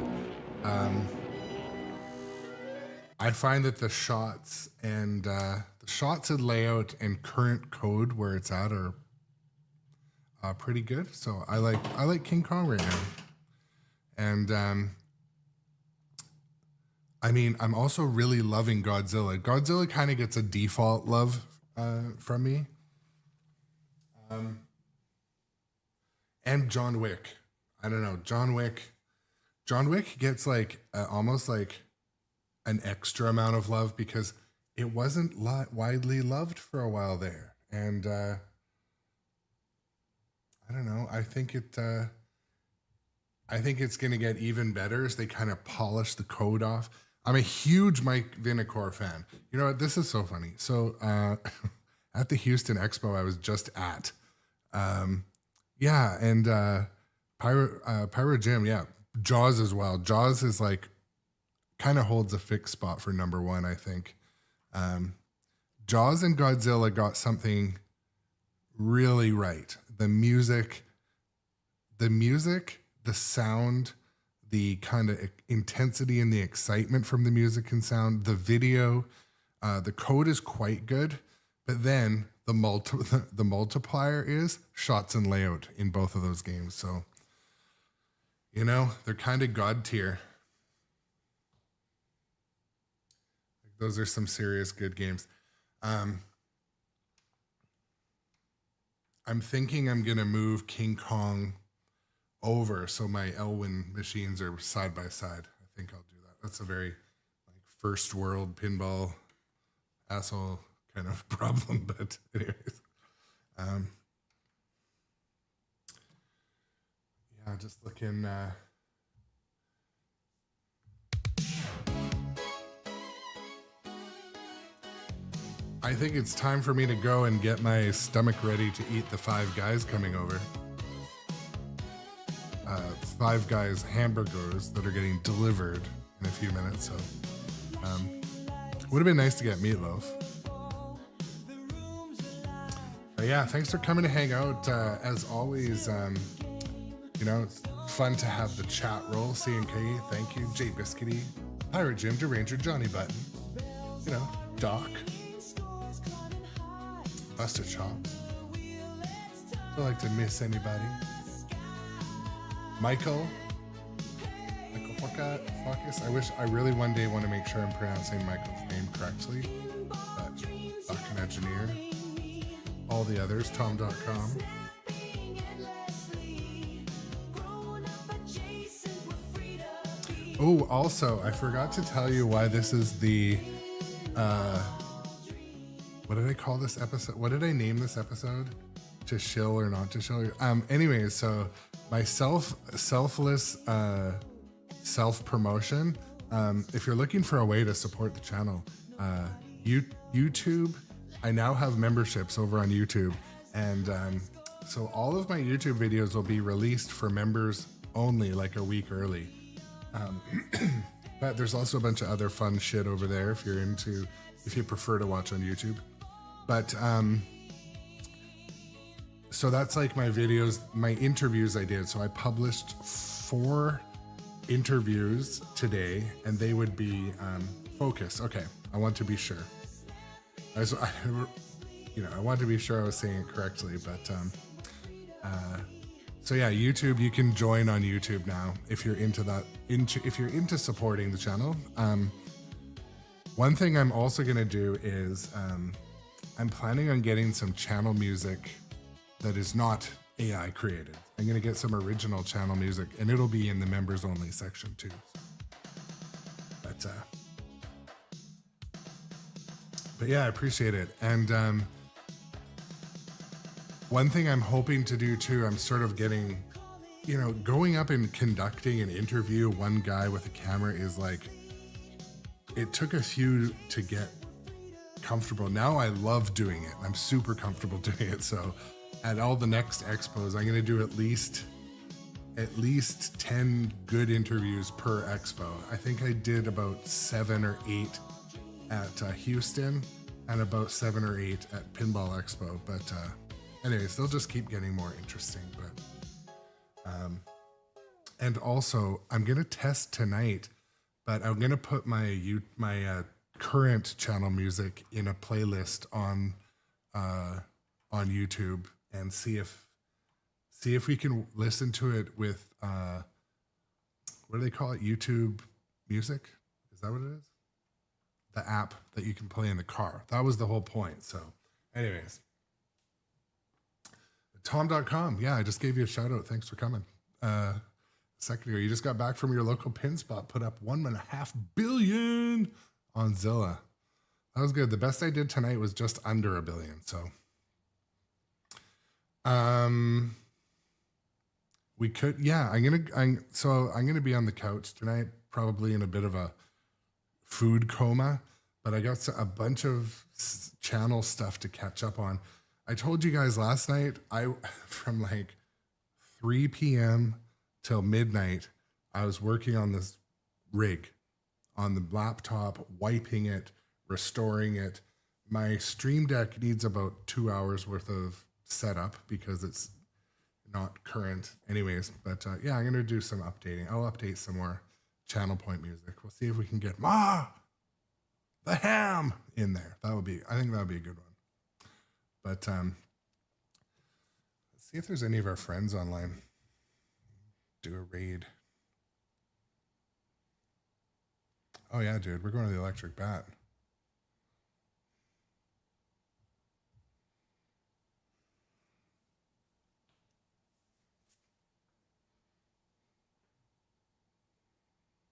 Speaker 1: I find that the shots and layout and current code where it's at are pretty good. So I like King Kong right now, and I mean I'm also really loving Godzilla. Godzilla kind of gets a default love from me. And John Wick. I don't know. John Wick gets like almost like an extra amount of love because it wasn't widely loved for a while there. And I don't know. I think it's going to get even better as they kind of polish the code off. I'm a huge Mike Vinacore fan. You know what? This is so funny. So at the Houston Expo I was just at, yeah, and Pyro Jim, yeah, Jaws as well. Jaws is like kind of holds a fixed spot for number one, I think. Jaws and Godzilla got something really right. The music, the sound, the kind of intensity and the excitement from the music and sound, the video, the code is quite good, but then the multiplier is shots and layout in both of those games. So, you know, they're kind of God tier. Those are some serious good games. I'm thinking I'm going to move King Kong over so my Elwyn machines are side by side. I think I'll do that. That's a very like first world pinball asshole kind of problem, but anyways. Yeah, just looking I think it's time for me to go and get my stomach ready to eat the Five Guys coming over. Five Guys hamburgers that are getting delivered in a few minutes. So, would have been nice to get meatloaf. But yeah, thanks for coming to hang out. As always, you know, it's fun to have the chat roll. C&K, thank you. Jay Biscuity, Pirate Jim, Deranger, Johnny Button, you know, Doc. Buster Chops. Don't like to miss anybody. Michael Focus. I really one day want to make sure I'm pronouncing Michael's name correctly. But Doc and Engineer. All the others, Tom.com. Oh, also, I forgot to tell you why this is the what did I call this episode? What did I name this episode? To shill or not to shill? Anyways, so my selfless self-promotion. If you're looking for a way to support the channel, YouTube, I now have memberships over on YouTube. And so all of my YouTube videos will be released for members only, like a week early. But there's also a bunch of other fun shit over there if you prefer to watch on YouTube. But so that's like my videos, my interviews I did. So I published 4 interviews today, and they would be focus. Okay, I want to be sure. I want to be sure I was saying it correctly. But so yeah, YouTube. You can join on YouTube now if you're into that. If you're into supporting the channel. One thing I'm also going to do is I'm planning on getting some channel music that is not AI created. I'm going to get some original channel music, and it'll be in the members only section too. But yeah, I appreciate it. And one thing I'm hoping to do too, I'm sort of getting, you know, going up and conducting an interview, one guy with a camera is like, it took a few to get comfortable. Now I love doing it. I'm super comfortable doing it. So at all the next expos, I'm going to do at least 10 good interviews per expo. I think I did about 7 or 8 at Houston and about 7 or 8 at Pinball Expo. But anyways, they'll just keep getting more interesting. But and also, I'm going to test tonight, but I'm going to put my current channel music in a playlist on YouTube and see if we can listen to it with what do they call it? YouTube Music? Is that what it is? The app that you can play in the car. That was the whole point. So anyways, Tom.com. Yeah, I just gave you a shout out. Thanks for coming. A second ago, you just got back from your local pin spot, put up 1.5 billion on Zilla. That was good. The best I did tonight was just under 1 billion. So we could, yeah, I'm gonna be on the couch tonight, probably in a bit of a food coma, but I got a bunch of channel stuff to catch up on. I told you guys last night, from like 3 p.m. till midnight, I was working on this rig on the laptop, wiping it, restoring it. My Stream Deck needs about 2 hours worth of setup because it's not current anyways. But yeah, I'm going to do some updating. I'll update some more channel point music. We'll see if we can get the Ham in there. I think that would be a good one. But let's see if there's any of our friends online. Do a raid. Oh yeah, dude, we're going to the Electric Bat.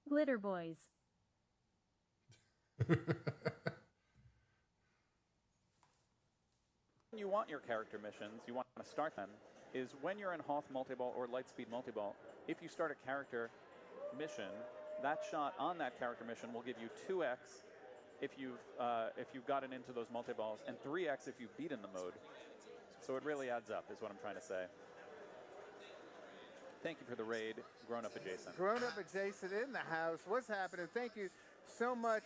Speaker 5: Glitter Boys.
Speaker 6: You want your character missions, you want to start them, is when you're in Hoth Multiball or Lightspeed Multiball, if you start a character mission, that shot on that character mission will give you 2x if you've gotten into those multiballs, and 3x if you've beaten the mode. So it really adds up, is what I'm trying to say. Thank you for the raid, Grown Up Adjacent.
Speaker 7: Grown Up Adjacent in the house. What's happening? Thank you so much.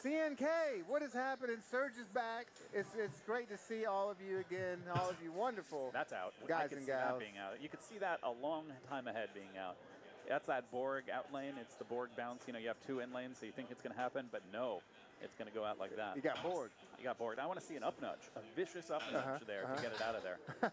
Speaker 7: CNK, what is happening? Surge is back. It's great to see all of you again, all of you wonderful.
Speaker 6: That's out.
Speaker 7: Guys and gals.
Speaker 6: That being out. You could see that a long time ahead being out. That's that Borg out lane. It's the Borg bounce. You know, you have 2 in lanes, so you think it's going to happen, but no, it's going to go out like that.
Speaker 7: You got bored.
Speaker 6: You got bored. I want to see an up nudge, a vicious up nudge there to get it out of there.